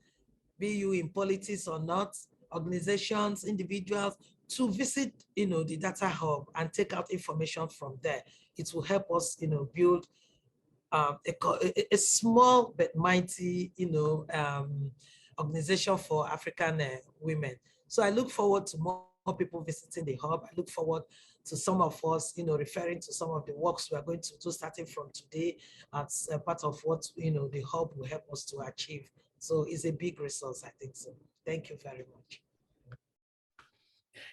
be you in politics or not, organizations, individuals, to visit, the data hub and take out information from there. It will help us, build a small but mighty, organization for African women. So I look forward to more people visiting the hub. I look forward to some of us, referring to some of the works we are going to do starting from today as a part of what, the hub will help us to achieve. So it's a big resource, I think so. Thank you very much.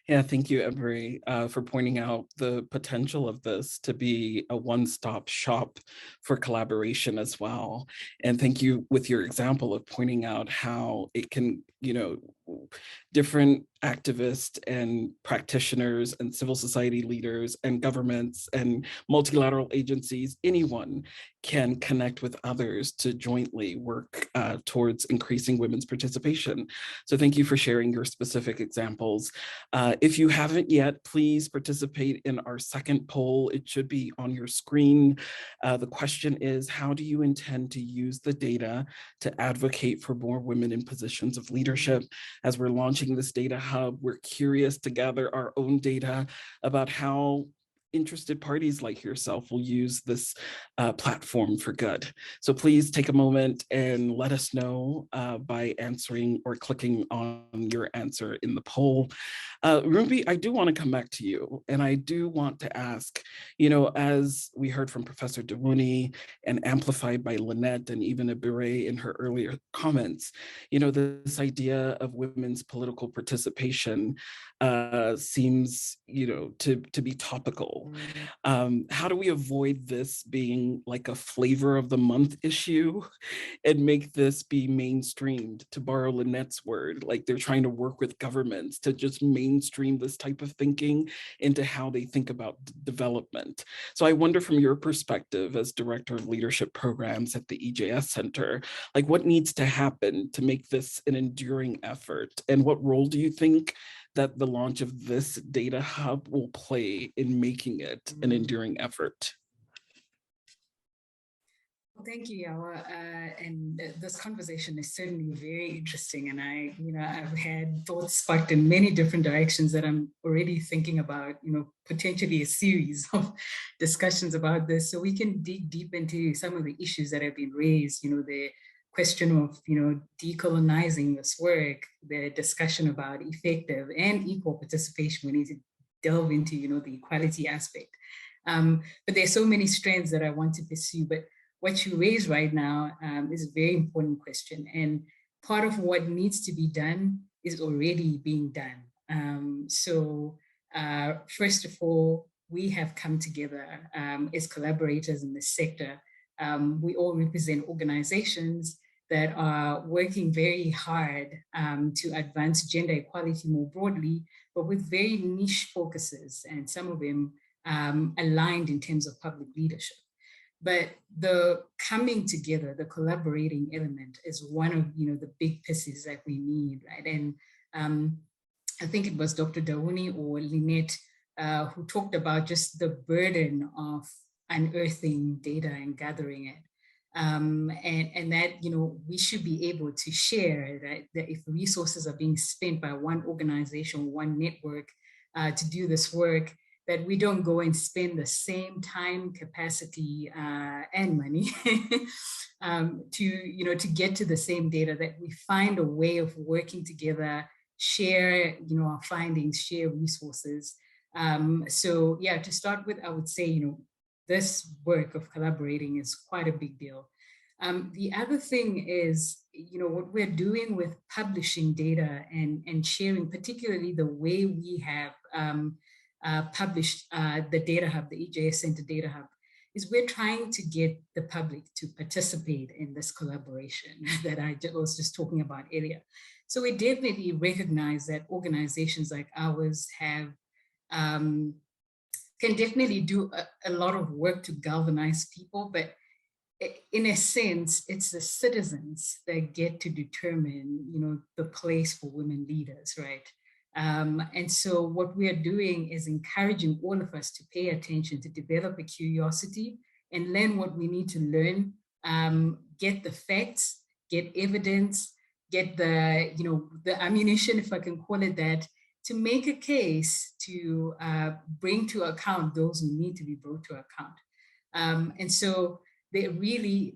Yeah, thank you, Emery, for pointing out the potential of this to be a one-stop shop for collaboration as well. And thank you with your example of pointing out how it can, different activists and practitioners and civil society leaders and governments and multilateral agencies, anyone can connect with others to jointly work towards increasing women's participation. So thank you for sharing your specific examples. If you haven't yet, please participate in our second poll. It should be on your screen. The question is, how do you intend to use the data to advocate for more women in positions of leadership? As we're launching this data hub, we're curious to gather our own data about how interested parties like yourself will use this platform for good. So please take a moment and let us know by answering or clicking on your answer in the poll. Ruby, I do want to come back to you, and I do want to ask, as we heard from Professor Dewuni and amplified by Lynette and even Ebere in her earlier comments, this idea of women's political participation seems, to be topical. How do we avoid this being like a flavor of the month issue and make this be mainstreamed, to borrow Lynette's word, like they're trying to work with governments to just mainstream this type of thinking into how they think about development. So I wonder, from your perspective as Director of Leadership Programs at the EJS Center, like what needs to happen to make this an enduring effort? And what role do you think that the launch of this data hub will play in making it an enduring effort? Well, thank you, Yawa. And this conversation is certainly very interesting. And I've had thoughts sparked in many different directions that I'm already thinking about, potentially a series of discussions about this. So we can dig deep into some of the issues that have been raised, the question of, decolonizing this work, the discussion about effective and equal participation. We need to delve into, the equality aspect. But there's so many strands that I want to pursue. But what you raise right now is a very important question. And part of what needs to be done is already being done. So first of all, we have come together as collaborators in this sector. We all represent organizations that are working very hard to advance gender equality more broadly, but with very niche focuses, and some of them aligned in terms of public leadership. But the coming together, the collaborating element is one of the big pieces that we need, right? And I think it was Dr. Dewuni or Lynette who talked about just the burden of unearthing data and gathering it. and that, you know, we should be able to share that if resources are being spent by one organization, one network to do this work, that we don't go and spend the same time, capacity, and money to, you know, to get to the same data, that we find a way of working together, share, you know, our findings, share resources. So yeah, to start with, I would say, you know, this work of collaborating is quite a big deal. The other thing is, you know, what we're doing with publishing data and sharing, particularly the way we have published the Data Hub, the EJS Center Data Hub, is we're trying to get the public to participate in this collaboration that I was just talking about earlier. So we definitely recognize that organizations like ours have can definitely do a lot of work to galvanize people, but in a sense, it's the citizens that get to determine, you know, the place for women leaders, right? And so what we are doing is encouraging all of us to pay attention, to develop a curiosity and learn what we need to learn, get the facts, get evidence, get the, you know, the ammunition, if I can call it that, to make a case to bring to account those who need to be brought to account. And so they really,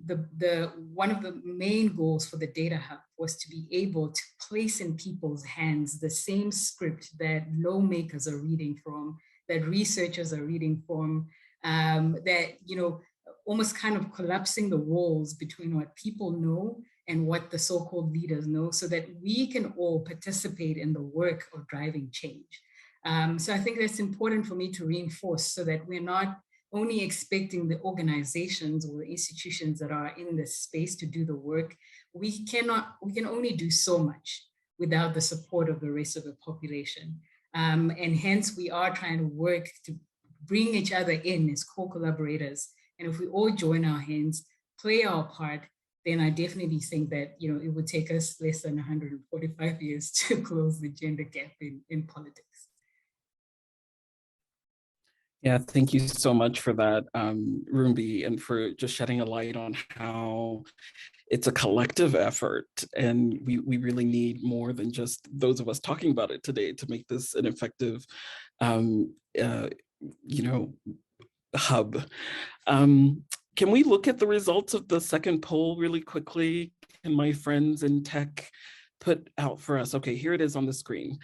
one of the main goals for the Data Hub was to be able to place in people's hands the same script that lawmakers are reading from, that researchers are reading from, that, you know, almost kind of collapsing the walls between what people know and what the so-called leaders know, so that we can all participate in the work of driving change. So I think that's important for me to reinforce, so that we're not only expecting the organizations or the institutions that are in this space to do the work. We can only do so much without the support of the rest of the population. And hence we are trying to work to bring each other in as co-collaborators. And if we all join our hands, play our part, then I definitely think that, you know, it would take us less than 145 years to close the gender gap in politics. Yeah, thank you so much for that, Rumbi, and for just shedding a light on how it's a collective effort, and we really need more than just those of us talking about it today to make this an effective, you know, hub. Can we look at the results of the second poll really quickly? Can my friends in tech put out for us? Okay, here it is on the screen.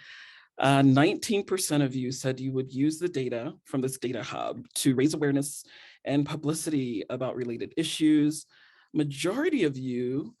19% of you said you would use the data from this Data Hub to raise awareness and publicity about related issues. Majority of you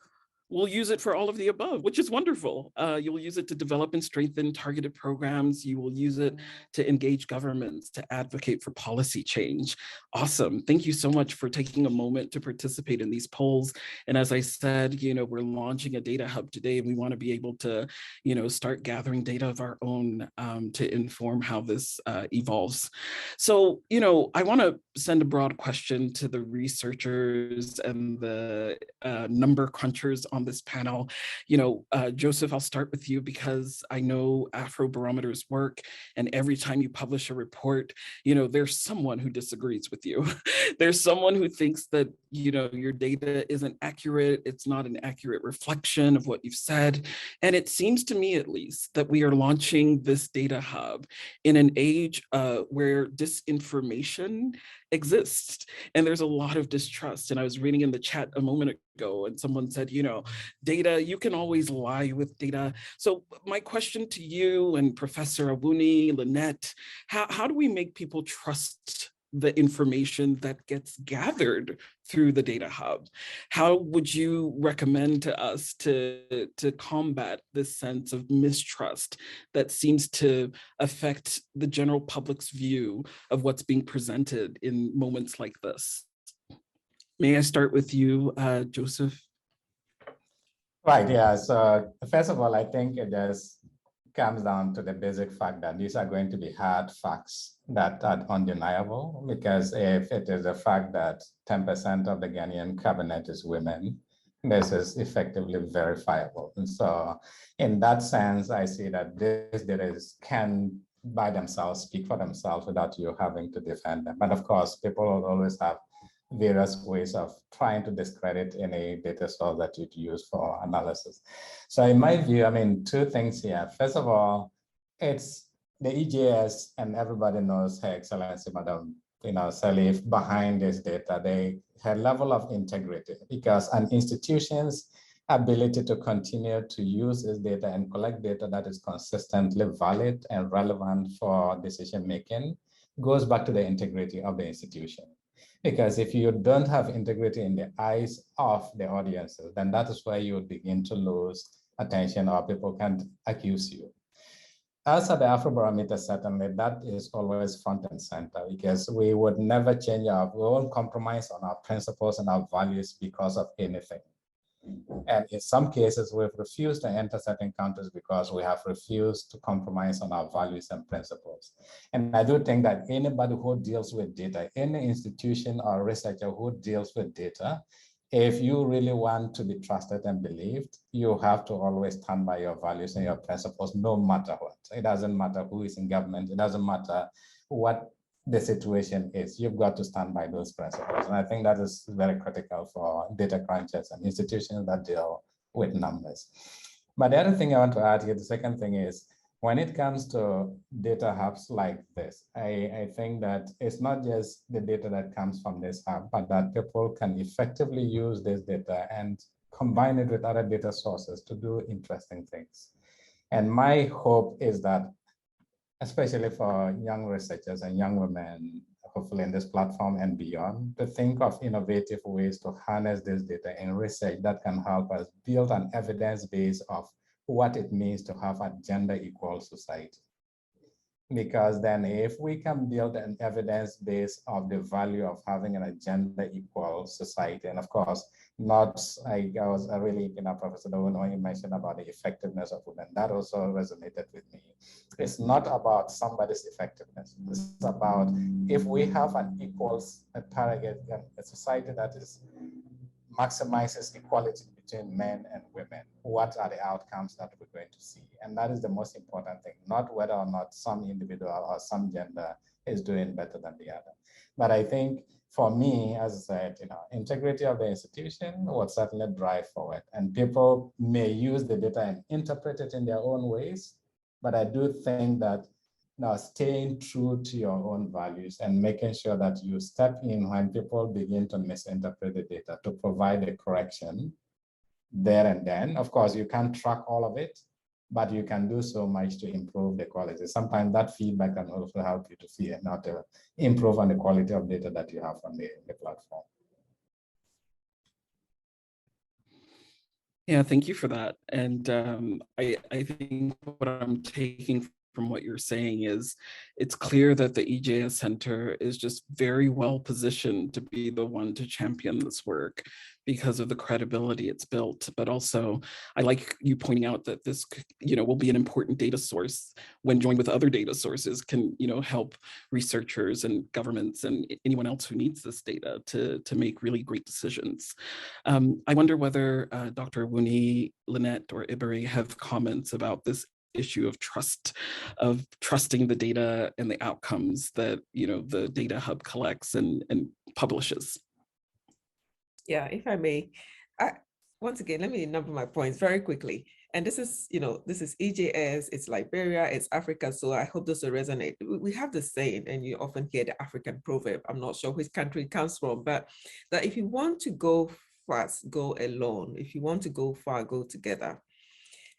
will use it for all of the above, which is wonderful. You'll use it to develop and strengthen targeted programs. You will use it to engage governments, to advocate for policy change. Awesome. Thank you so much for taking a moment to participate in these polls. And as I said, you know, we're launching a Data Hub today, and we want to be able to, you know, start gathering data of our own to inform how this evolves. So, you know, I want to send a broad question to the researchers and the number crunchers on this panel. You know, Joseph, I'll start with you, because I know Afrobarometer's work, and every time you publish a report, you know, there's someone who disagrees with you. There's someone who thinks that, you know, your data isn't accurate. It's not an accurate reflection of what you've said. And it seems to me, at least, that we are launching this Data Hub in an age where disinformation exists, and there's a lot of distrust. And I was reading in the chat a moment ago, and someone said, you know, data, you can always lie with data. So my question to you and Professor Awuni, Lynette, how do we make people trust the information that gets gathered through the Data Hub? How would you recommend to us to combat this sense of mistrust that seems to affect the general public's view of what's being presented in moments like this? May I start with you, Joseph? Right, yeah. So first of all, I think it just comes down to the basic fact that these are going to be hard facts that are undeniable, because if it is a fact that 10% of the Ghanaian cabinet is women, this is effectively verifiable. And so in that sense, I see that this data can by themselves speak for themselves without you having to defend them. But of course, people will always have various ways of trying to discredit any data source that you'd use for analysis. So in my view, I mean, two things here. First of all, it's the EJS, and everybody knows Her Excellency, Madam Salif, behind this data, her level of integrity, because an institution's ability to continue to use this data and collect data that is consistently valid and relevant for decision making goes back to the integrity of the institution. Because if you don't have integrity in the eyes of the audiences, then that is where you would begin to lose attention, or people can accuse you. As at the Afrobarometer, certainly that is always front and center, because we would never we won't compromise on our principles and our values because of anything. And in some cases, we've refused to enter certain countries because we have refused to compromise on our values and principles. And I do think that anybody who deals with data, any institution or researcher who deals with data, if you really want to be trusted and believed, you have to always stand by your values and your principles, no matter what. It doesn't matter who is in government. It doesn't matter what the situation is. You've got to stand by those principles. And I think that is very critical for data crunchers and institutions that deal with numbers. But the other thing I want to add here, the second thing is, when it comes to data hubs like this, I think that it's not just the data that comes from this hub, but that people can effectively use this data and combine it with other data sources to do interesting things. And my hope is that, especially for young researchers and young women, hopefully in this platform and beyond, to think of innovative ways to harness this data in research that can help us build an evidence base of what it means to have a gender equal society. Because then if we can build an evidence base of the value of having a gender equal society, and of course, I was really, Professor Dawono, when you mentioned about the effectiveness of women, that also resonated with me. It's not about somebody's effectiveness. It's about, if we have an equal target, a society that is maximizes equality between men and women, what are the outcomes that we're going to see? And that is the most important thing, not whether or not some individual or some gender is doing better than the other. But I think for me, as I said, integrity of the institution will certainly drive forward, and people may use the data and interpret it in their own ways. But I do think that staying true to your own values and making sure that you step in when people begin to misinterpret the data to provide a correction there and then. Of course, you can't track all of it, but you can do so much to improve the quality. Sometimes that feedback can also help you to see and not to improve on the quality of data that you have on the platform. Yeah, thank you for that. And I think what I'm taking from what you're saying is, it's clear that the EJS Center is just very well positioned to be the one to champion this work because of the credibility it's built. But also, I like you pointing out that this, will be an important data source when joined with other data sources, can, help researchers and governments and anyone else who needs this data to make really great decisions. I wonder whether Dr. Wuni, Lynette, or Iberi have comments about this issue of trusting the data and the outcomes that the data hub collects and publishes. Yeah, if I may, once again, let me number my points very quickly. And this is EJS, it's Liberia, it's Africa. So I hope this will resonate. We have the saying, and you often hear the African proverb, I'm not sure which country it comes from, but that if you want to go fast, go alone. If you want to go far, go together.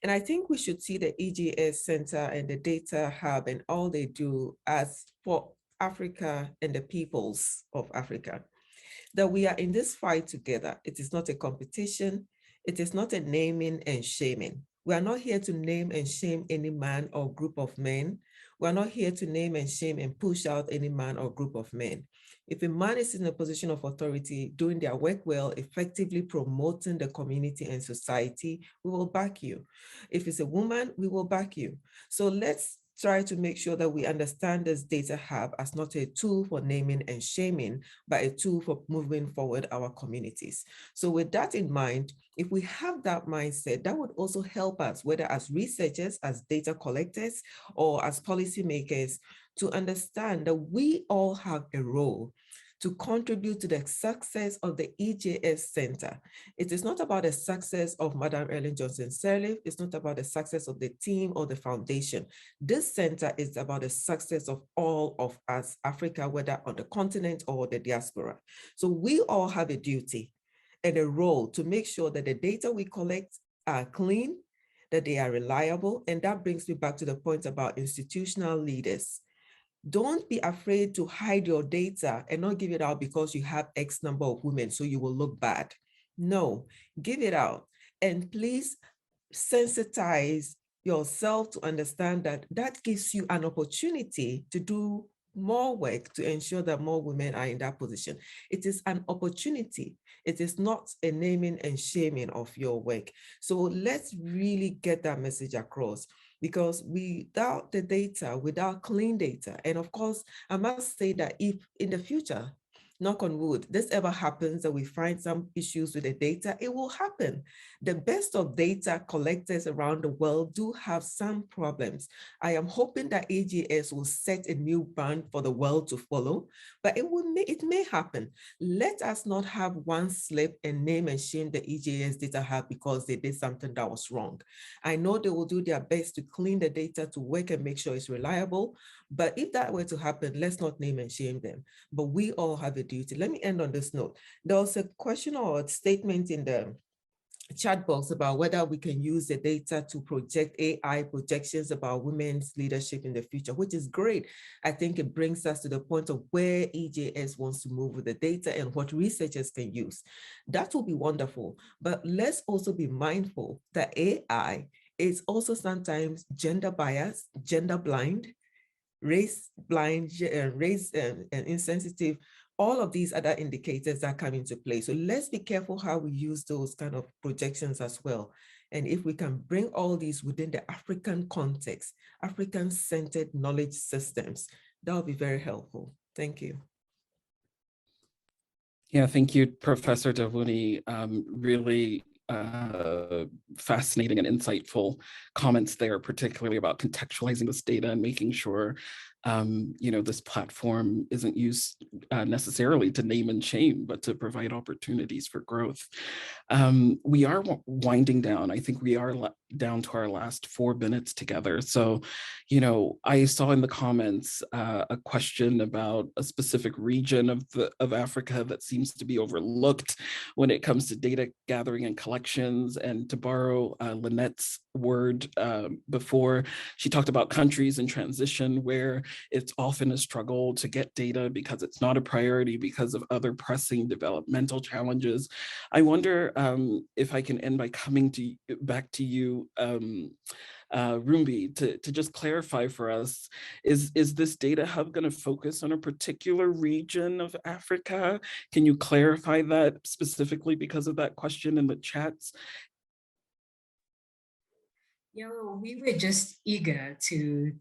And I think we should see the EJS Center and the Data Hub and all they do as for Africa and the peoples of Africa, that we are in this fight together. It is not a competition. It is not a naming and shaming. We are not here to name and shame any man or group of men. We are not here to name and shame and push out any man or group of men. If a man is in a position of authority, doing their work well, effectively promoting the community and society, we will back you. If it's a woman, we will back you. So let's try to make sure that we understand this data hub as not a tool for naming and shaming, but a tool for moving forward our communities. So with that in mind, if we have that mindset, that would also help us, whether as researchers, as data collectors, or as policymakers, to understand that we all have a role to contribute to the success of the EJS Center. It is not about the success of Madam Ellen Johnson Sirleaf. It's not about the success of the team or the foundation. This center is about the success of all of us, Africa, whether on the continent or the diaspora. So we all have a duty and a role to make sure that the data we collect are clean, that they are reliable. And that brings me back to the point about institutional leaders. Don't be afraid to hide your data and not give it out because you have X number of women, so you will look bad. No, give it out. And please sensitize yourself to understand that that gives you an opportunity to do more work to ensure that more women are in that position. It is an opportunity. It is not a naming and shaming of your work. So let's really get that message across, because without the data, without clean data, and of course, I must say that if in the future, knock on wood, this ever happens that we find some issues with the data, it will happen. The best of data collectors around the world do have some problems. I am hoping that EJS will set a new brand for the world to follow, but it may happen. Let us not have one slip and name and shame the EJS Data Hub because they did something that was wrong. I know they will do their best to clean the data to work and make sure it's reliable, but if that were to happen, let's not name and shame them. But we all have a duty. Let me end on this note. There was a question or a statement in the chat box about whether we can use the data to project AI projections about women's leadership in the future, which is great. I think it brings us to the point of where EJS wants to move with the data and what researchers can use. That will be wonderful, but let's also be mindful that AI is also sometimes gender biased, gender blind, race blind, race and insensitive. All of these other indicators that come into play. So let's be careful how we use those kind of projections as well. And if we can bring all these within the African context, African-centered knowledge systems, that would be very helpful. Thank you. Yeah, thank you, Professor Dawuni. Really fascinating and insightful comments there, particularly about contextualizing this data and making sure this platform isn't used necessarily to name and shame, but to provide opportunities for growth. We are winding down. I think we are down to our last 4 minutes together. So, I saw in the comments a question about a specific region of Africa that seems to be overlooked when it comes to data gathering and collections. And to borrow Lynette's word before, she talked about countries in transition where it's often a struggle to get data because it's not a priority because of other pressing developmental challenges. I wonder if I can end by coming back to you, Rumbi, to just clarify for us, is this data hub going to focus on a particular region of Africa? Can you clarify that specifically because of that question in the chats? Yeah, well, we were just eager to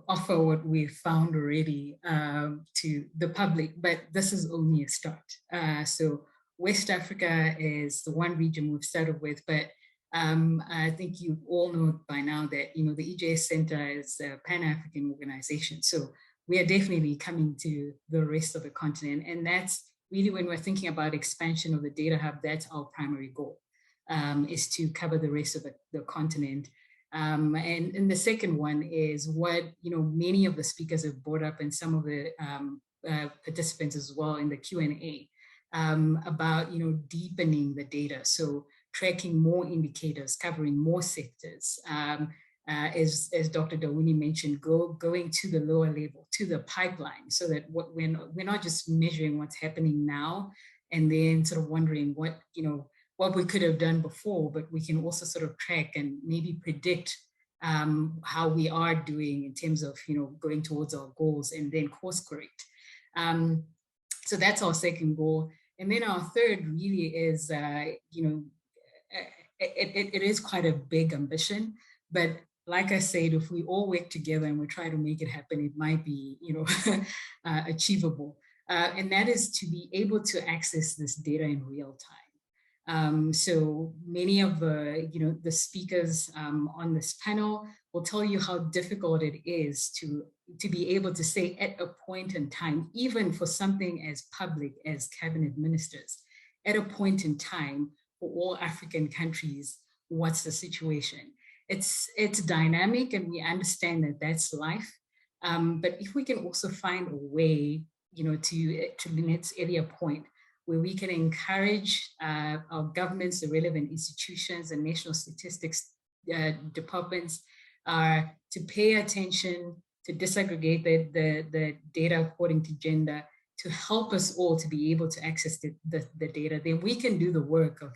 offer what we found already to the public, but this is only a start. So West Africa is the one region we've started with, but I think you all know by now that the EJS Center is a Pan-African organization. So we are definitely coming to the rest of the continent, and that's really when we're thinking about expansion of the data hub. That's our primary goal, is to cover the rest of the continent. And the second one is what many of the speakers have brought up, and some of the participants as well in the Q&A, about deepening the data. So tracking more indicators, covering more sectors, as Dr. Dawuni mentioned, going to the lower level, to the pipeline, so that we're not just measuring what's happening now and then sort of wondering what we could have done before, but we can also sort of track and maybe predict how we are doing in terms of going towards our goals and then course correct. So that's our second goal. And then our third really is, it is quite a big ambition, but like I said, if we all work together and we try to make it happen, it might be, achievable. And that is to be able to access this data in real time. So many of the speakers on this panel will tell you how difficult it is to be able to say at a point in time, even for something as public as cabinet ministers, at a point in time for all African countries, what's the situation? It's dynamic, and we understand that that's life. But if we can also find a way, to Lynette's earlier point, where we can encourage our governments, the relevant institutions, and national statistics departments to pay attention, to disaggregate the data according to gender, to help us all to be able to access the data, then we can do the work of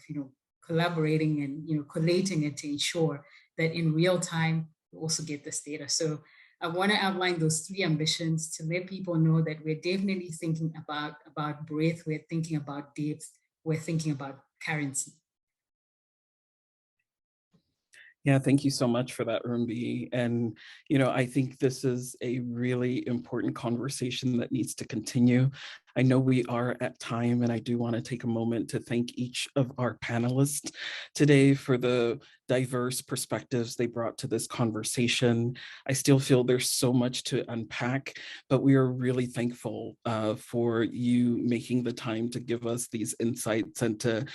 collaborating and collating it to ensure that in real time we also get this data. So I want to outline those three ambitions to let people know that we're definitely thinking about breadth, we're thinking about depth, we're thinking about currency. Yeah, thank you so much for that, Rumbi. And, I think this is a really important conversation that needs to continue. I know we are at time, and I do want to take a moment to thank each of our panelists today for the diverse perspectives they brought to this conversation. I still feel there's so much to unpack, but we are really thankful for you making the time to give us these insights and to,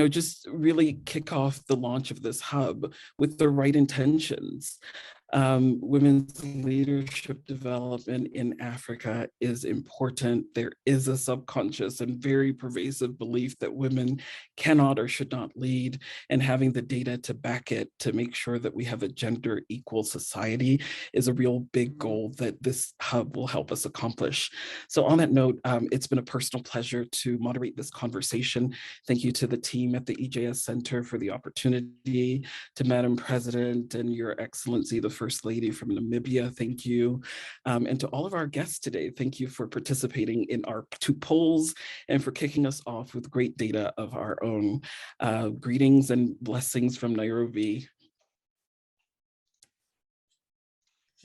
just really kick off the launch of this hub with the right intentions. Women's leadership development in Africa is important. There is a subconscious and very pervasive belief that women cannot or should not lead, and having the data to back it to make sure that we have a gender equal society is a real big goal that this hub will help us accomplish. So on that note, it's been a personal pleasure to moderate this conversation. Thank you to the team at the EJS Center for the opportunity, to Madam President and Your Excellency, the First Lady from Namibia, thank you. And to all of our guests today, thank you for participating in our 2 polls and for kicking us off with great data of our own. Greetings and blessings from Nairobi.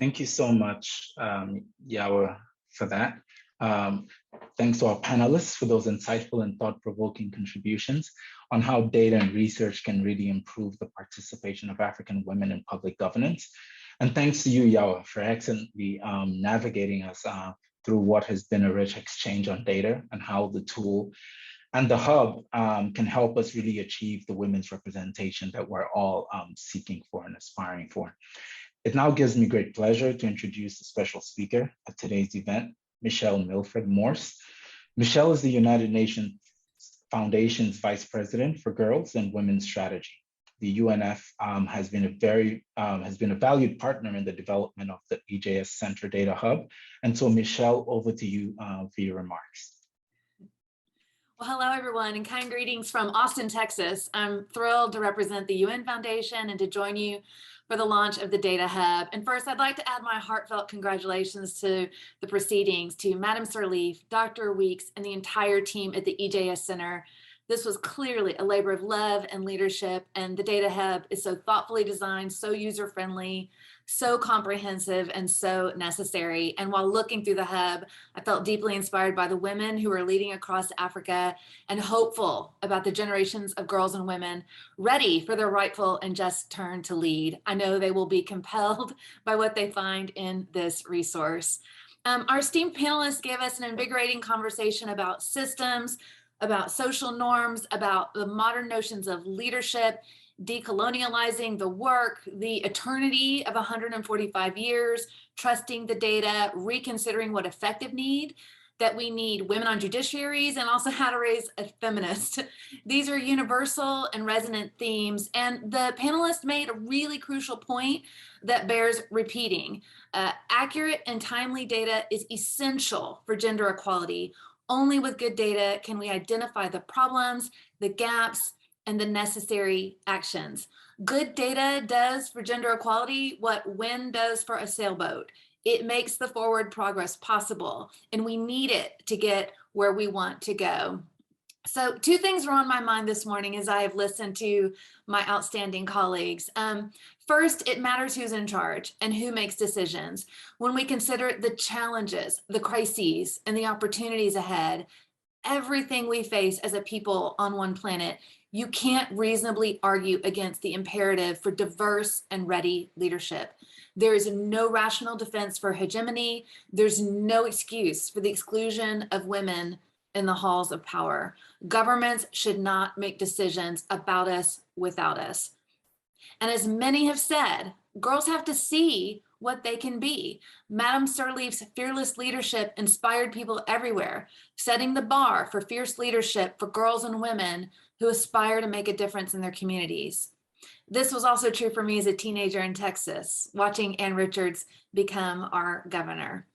Thank you so much, Yawa, for that. Thanks to our panelists for those insightful and thought-provoking contributions on how data and research can really improve the participation of African women in public governance. And thanks to you, Yawa, for excellently navigating us through what has been a rich exchange on data and how the tool and the hub can help us really achieve the women's representation that we're all seeking for and aspiring for. It now gives me great pleasure to introduce the special speaker at today's event, Michelle Milford Morse. Michelle is the United Nations Foundation's Vice President for Girls and Women's Strategy. The UNF has been a valued partner in the development of the EJS Center Data Hub. And so Michelle, over to you for your remarks. Well, hello, everyone, and kind greetings from Austin, Texas. I'm thrilled to represent the UN Foundation and to join you for the launch of the Data Hub. And first, I'd like to add my heartfelt congratulations to the proceedings, to Madam Sirleaf, Dr. Weeks, and the entire team at the EJS Center. This was clearly a labor of love and leadership, and the Data Hub is so thoughtfully designed, so user-friendly, so comprehensive, and so necessary. And while looking through the hub, I felt deeply inspired by the women who are leading across Africa and hopeful about the generations of girls and women ready for their rightful and just turn to lead. I know they will be compelled by what they find in this resource. Our esteemed panelists gave us an invigorating conversation about systems, about social norms, about the modern notions of leadership, decolonializing the work, the eternity of 145 years, trusting the data, reconsidering what effective need, that we need women on judiciaries, and also how to raise a feminist. These are universal and resonant themes. And the panelists made a really crucial point that bears repeating. Accurate and timely data is essential for gender equality. Only with good data can we identify the problems, the gaps, and the necessary actions. Good data does for gender equality what wind does for a sailboat. It makes the forward progress possible, and we need it to get where we want to go. So 2 things were on my mind this morning as I have listened to my outstanding colleagues. First, it matters who's in charge and who makes decisions. When we consider the challenges, the crises, and the opportunities ahead, everything we face as a people on one planet, You can't reasonably argue against the imperative for diverse and ready leadership. There is no rational defense for hegemony. There's no excuse for the exclusion of women in the halls of power. Governments should not make decisions about us without us. And as many have said, girls have to see what they can be. Madame Sirleaf's fearless leadership inspired people everywhere, setting the bar for fierce leadership for girls and women who aspire to make a difference in their communities. This was also true for me as a teenager in Texas, watching Ann Richards become our governor.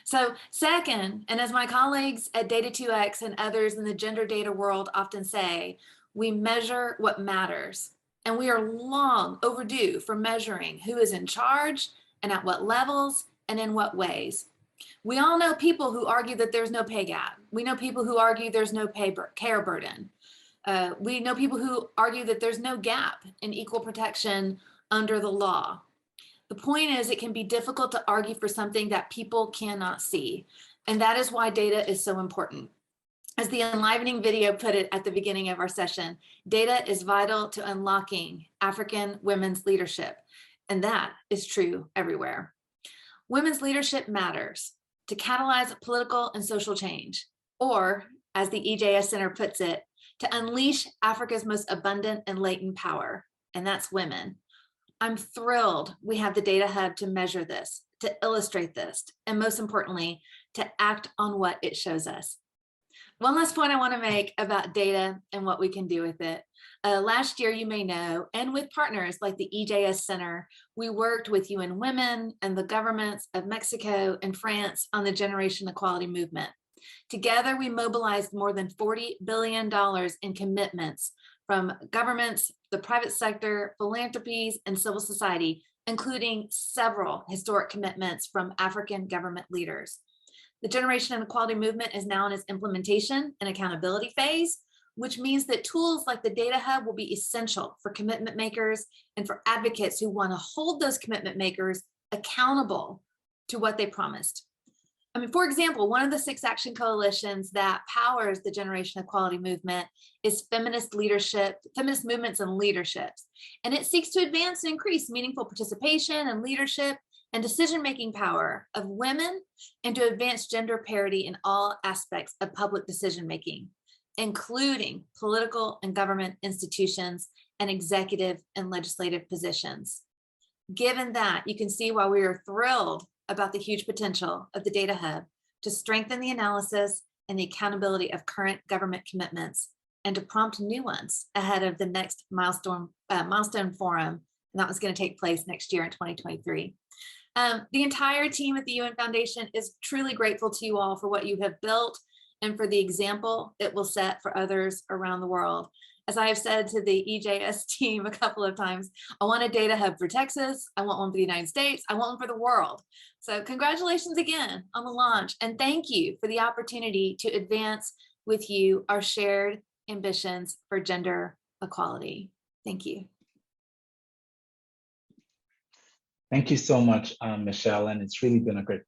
So second, and as my colleagues at Data2X and others in the gender data world often say, we measure what matters. And we are long overdue for measuring who is in charge and at what levels and in what ways. We all know people who argue that there's no pay gap. We know people who argue there's no care burden. We know people who argue that there's no gap in equal protection under the law. The point is, it can be difficult to argue for something that people cannot see. And that is why data is so important. As the enlivening video put it at the beginning of our session, data is vital to unlocking African women's leadership. And that is true everywhere. Women's leadership matters to catalyze political and social change, or as the EJS Center puts it, to unleash Africa's most abundant and latent power, and that's women. I'm thrilled we have the Data Hub to measure this, to illustrate this, and most importantly, to act on what it shows us. One last point I want to make about data and what we can do with it. Last year, you may know, and with partners like the EJS Center, we worked with UN Women and the governments of Mexico and France on the Generation Equality movement. Together, we mobilized more than $40 billion in commitments from governments, the private sector, philanthropies, and civil society, including several historic commitments from African government leaders. The Generation Equality movement is now in its implementation and accountability phase, which means that tools like the Data Hub will be essential for commitment makers and for advocates who want to hold those commitment makers accountable to what they promised. I mean, for example, one of the 6 action coalitions that powers the Generation Equality movement is feminist leadership, feminist movements and leaderships. And it seeks to advance and increase meaningful participation and leadership and decision-making power of women, and to advance gender parity in all aspects of public decision-making, including political and government institutions and executive and legislative positions. Given that, you can see why we are thrilled about the huge potential of the Data Hub to strengthen the analysis and the accountability of current government commitments and to prompt new ones ahead of the next milestone forum, and that was going to take place next year in 2023. The entire team at the UN Foundation is truly grateful to you all for what you have built and for the example it will set for others around the world. As I have said to the EJS team a couple of times, I want a Data Hub for Texas, I want one for the United States, I want one for the world. So congratulations again on the launch, and thank you for the opportunity to advance with you our shared ambitions for gender equality. Thank you. Thank you so much, Michelle, and it's really been a great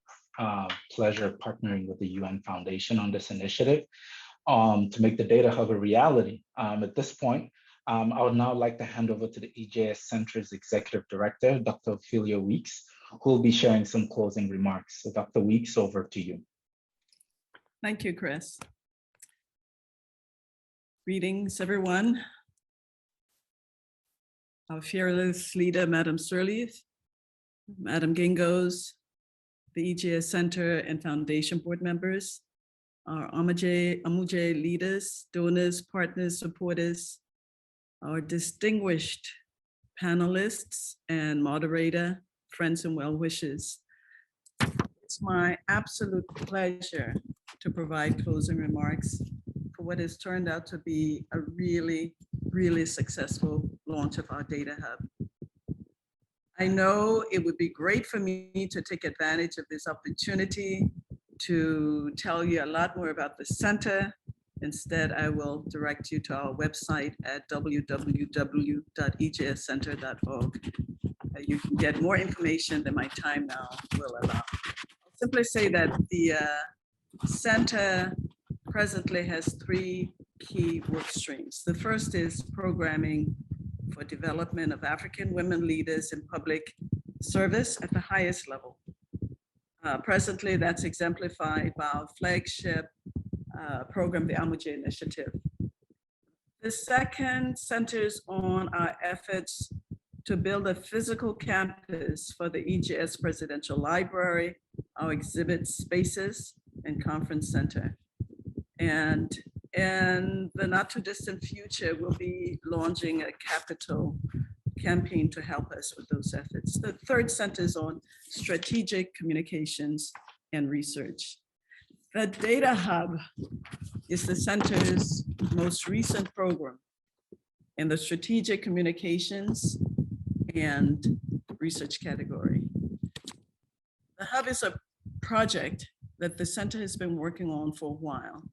pleasure partnering with the UN Foundation on this initiative to make the Data Hub a reality. At this point, I would now like to hand over to the EJS Center's Executive Director, Dr. Ophelia Weeks, who will be sharing some closing remarks. So Dr. Weeks, over to you. Thank you, Chris. Greetings, everyone. Our fearless leader, Madame Sirleaf, Madam Gingos, the EJS Center and Foundation board members, our Amuje leaders, donors, partners, supporters, our distinguished panelists and moderator, friends and well-wishers. It's my absolute pleasure to provide closing remarks for what has turned out to be a really, really successful launch of our Data Hub. I know it would be great for me to take advantage of this opportunity to tell you a lot more about the center. Instead, I will direct you to our website at www.ejscenter.org. You can get more information than my time now will allow. I'll simply say that the center presently has 3 key work streams. The first is programming for development of African women leaders in public service at the highest level. Presently, that's exemplified by our flagship program, the Amuje Initiative. The second centers on our efforts to build a physical campus for the EJS Presidential Library, our exhibit spaces and conference center. And in the not too distant future, we'll be launching a capital campaign to help us with those efforts. The third centers on strategic communications and research. The Data Hub is the center's most recent program in the strategic communications and research category. The Hub is a project that the center has been working on for a while.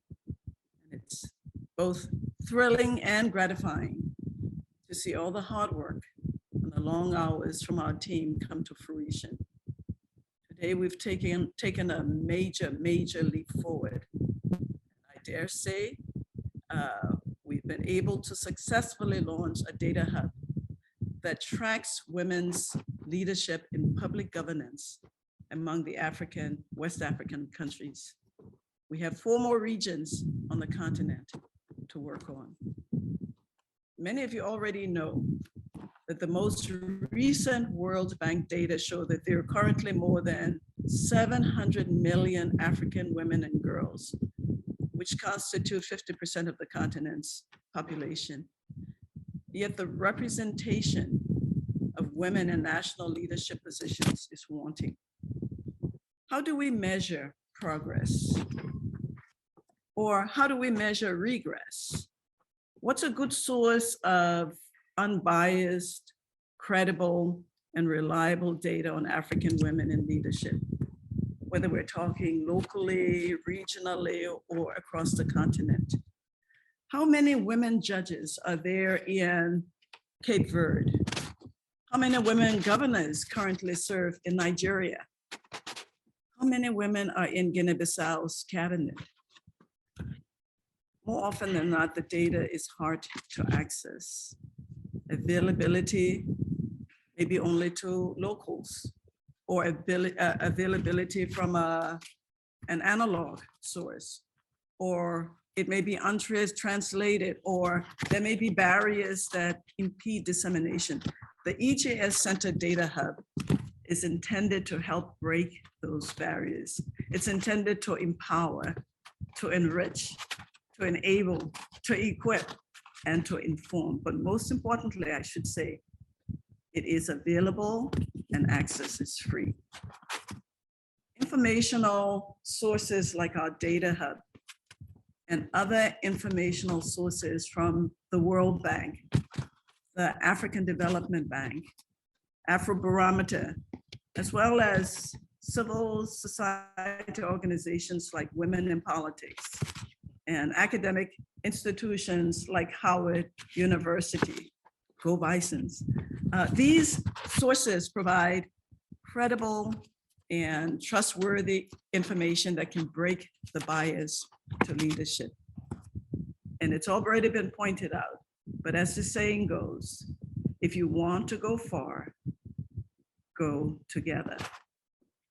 It's both thrilling and gratifying to see all the hard work and the long hours from our team come to fruition. Today, we've taken a major leap forward. I dare say we've been able to successfully launch a data hub that tracks women's leadership in public governance among the West African countries. We have 4 more regions on the continent to work on. Many of you already know that the most recent World Bank data show that there are currently more than 700 million African women and girls, which constitute 50% of the continent's population. Yet the representation of women in national leadership positions is wanting. How do we measure progress? Or how do we measure regress? What's a good source of unbiased, credible, and reliable data on African women in leadership, whether we're talking locally, regionally, or across the continent? How many women judges are there in Cape Verde? How many women governors currently serve in Nigeria? How many women are in Guinea-Bissau's cabinet? More often than not, the data is hard to access. Availability maybe only to locals, or availability from an analog source, or it may be untranslated, or there may be barriers that impede dissemination. The EJS Center Data Hub is intended to help break those barriers. It's intended to empower, to enrich, to enable, to equip, and to inform. But most importantly, I should say, it is available and access is free. Informational sources like our Data Hub and other informational sources from the World Bank, the African Development Bank, Afrobarometer, as well as civil society organizations like Women in Politics, and academic institutions like Howard University, Go Bisons. These sources provide credible and trustworthy information that can break the bias to leadership. And it's already been pointed out, but as the saying goes, if you want to go far, go together.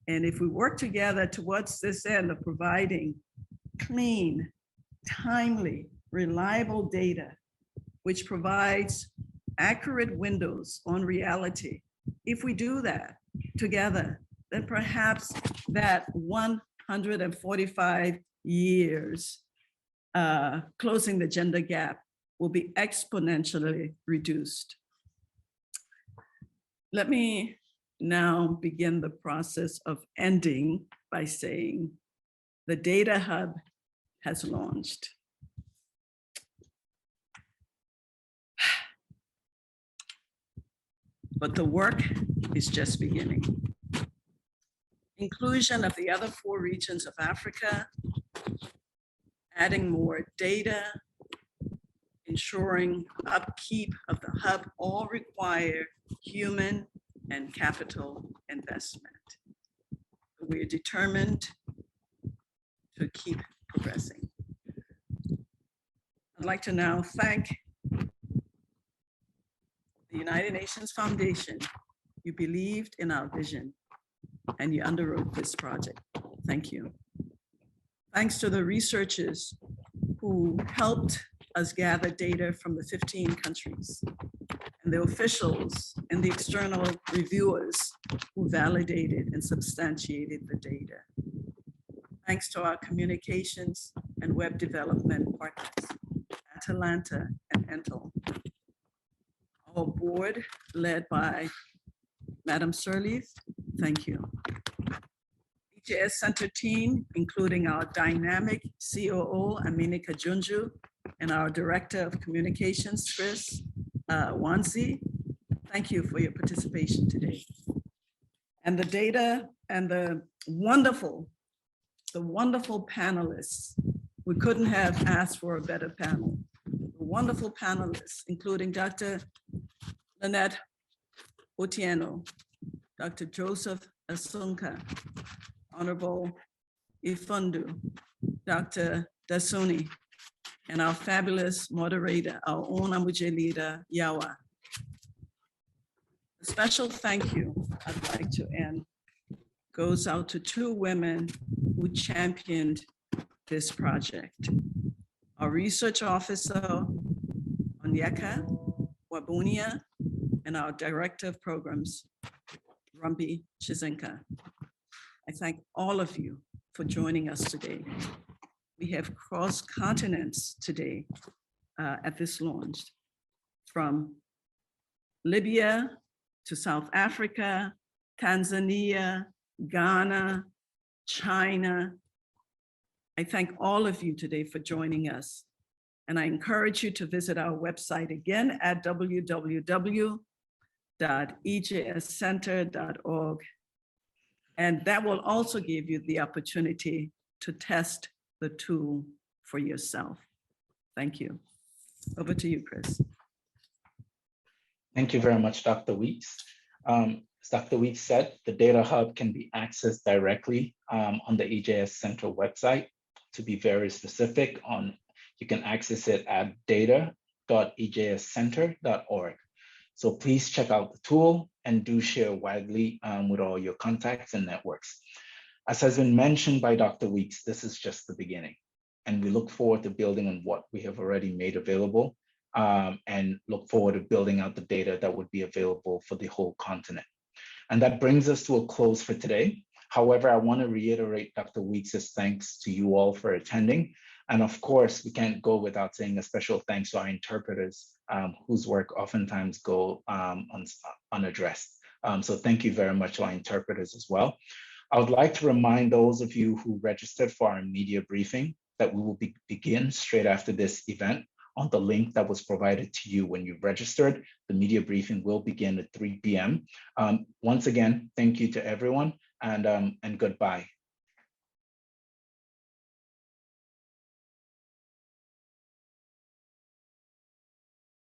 And if we work together towards this end of providing clean, timely, reliable data, which provides accurate windows on reality, if we do that together, then perhaps that 145 years closing the gender gap will be exponentially reduced. Let me now begin the process of ending by saying the Data Hub has launched. But the work is just beginning. Inclusion of the other 4 regions of Africa, adding more data, ensuring upkeep of the hub all require human and capital investment. We are determined to keep progressing. I'd like to now thank the United Nations Foundation. You believed in our vision and you underwrote this project. Thank you. Thanks to the researchers who helped us gather data from the 15 countries, and the officials and the external reviewers who validated and substantiated the data. Thanks to our communications and web development partners, Atalanta and Entel. Our board, led by Madam Sirleaf, thank you. EJS Center team, including our dynamic COO, Amini Kajunju, and our Director of Communications, Chris Wanzi, thank you for your participation today. And the data and the wonderful panelists. We couldn't have asked for a better panel. The wonderful panelists, including Dr. Lynette Otieno, Dr. Joseph Asunka, Honorable Ifundu, Dr. Dasuni, and our fabulous moderator, our own Amuje leader, Yawa. A special thank you I'd like to end goes out to two women who championed this project. Our research officer, Onyeka Wabunia, and our director of programs, Rumbi Chizenka. I thank all of you for joining us today. We have crossed continents today at this launch, from Libya to South Africa, Tanzania, Ghana, China. I thank all of you today for joining us. And I encourage you to visit our website again at www.ejscenter.org. And that will also give you the opportunity to test the tool for yourself. Thank you. Over to you, Chris. Thank you very much, Dr. Weeks. As Dr. Weeks said, the Data Hub can be accessed directly on the EJS Center website. To be very specific, you can access it at data.ejscenter.org. So please check out the tool and do share widely with all your contacts and networks. As has been mentioned by Dr. Weeks, this is just the beginning. And we look forward to building on what we have already made available and look forward to building out the data that would be available for the whole continent. And that brings us to a close for today. However, I want to reiterate Dr. Weeks' thanks to you all for attending. And of course, we can't go without saying a special thanks to our interpreters whose work oftentimes go unaddressed. So thank you very much to our interpreters as well. I would like to remind those of you who registered for our media briefing that we will begin straight after this event on the link that was provided to you when you registered. The media briefing will begin at 3 p.m. Once again, thank you to everyone and goodbye.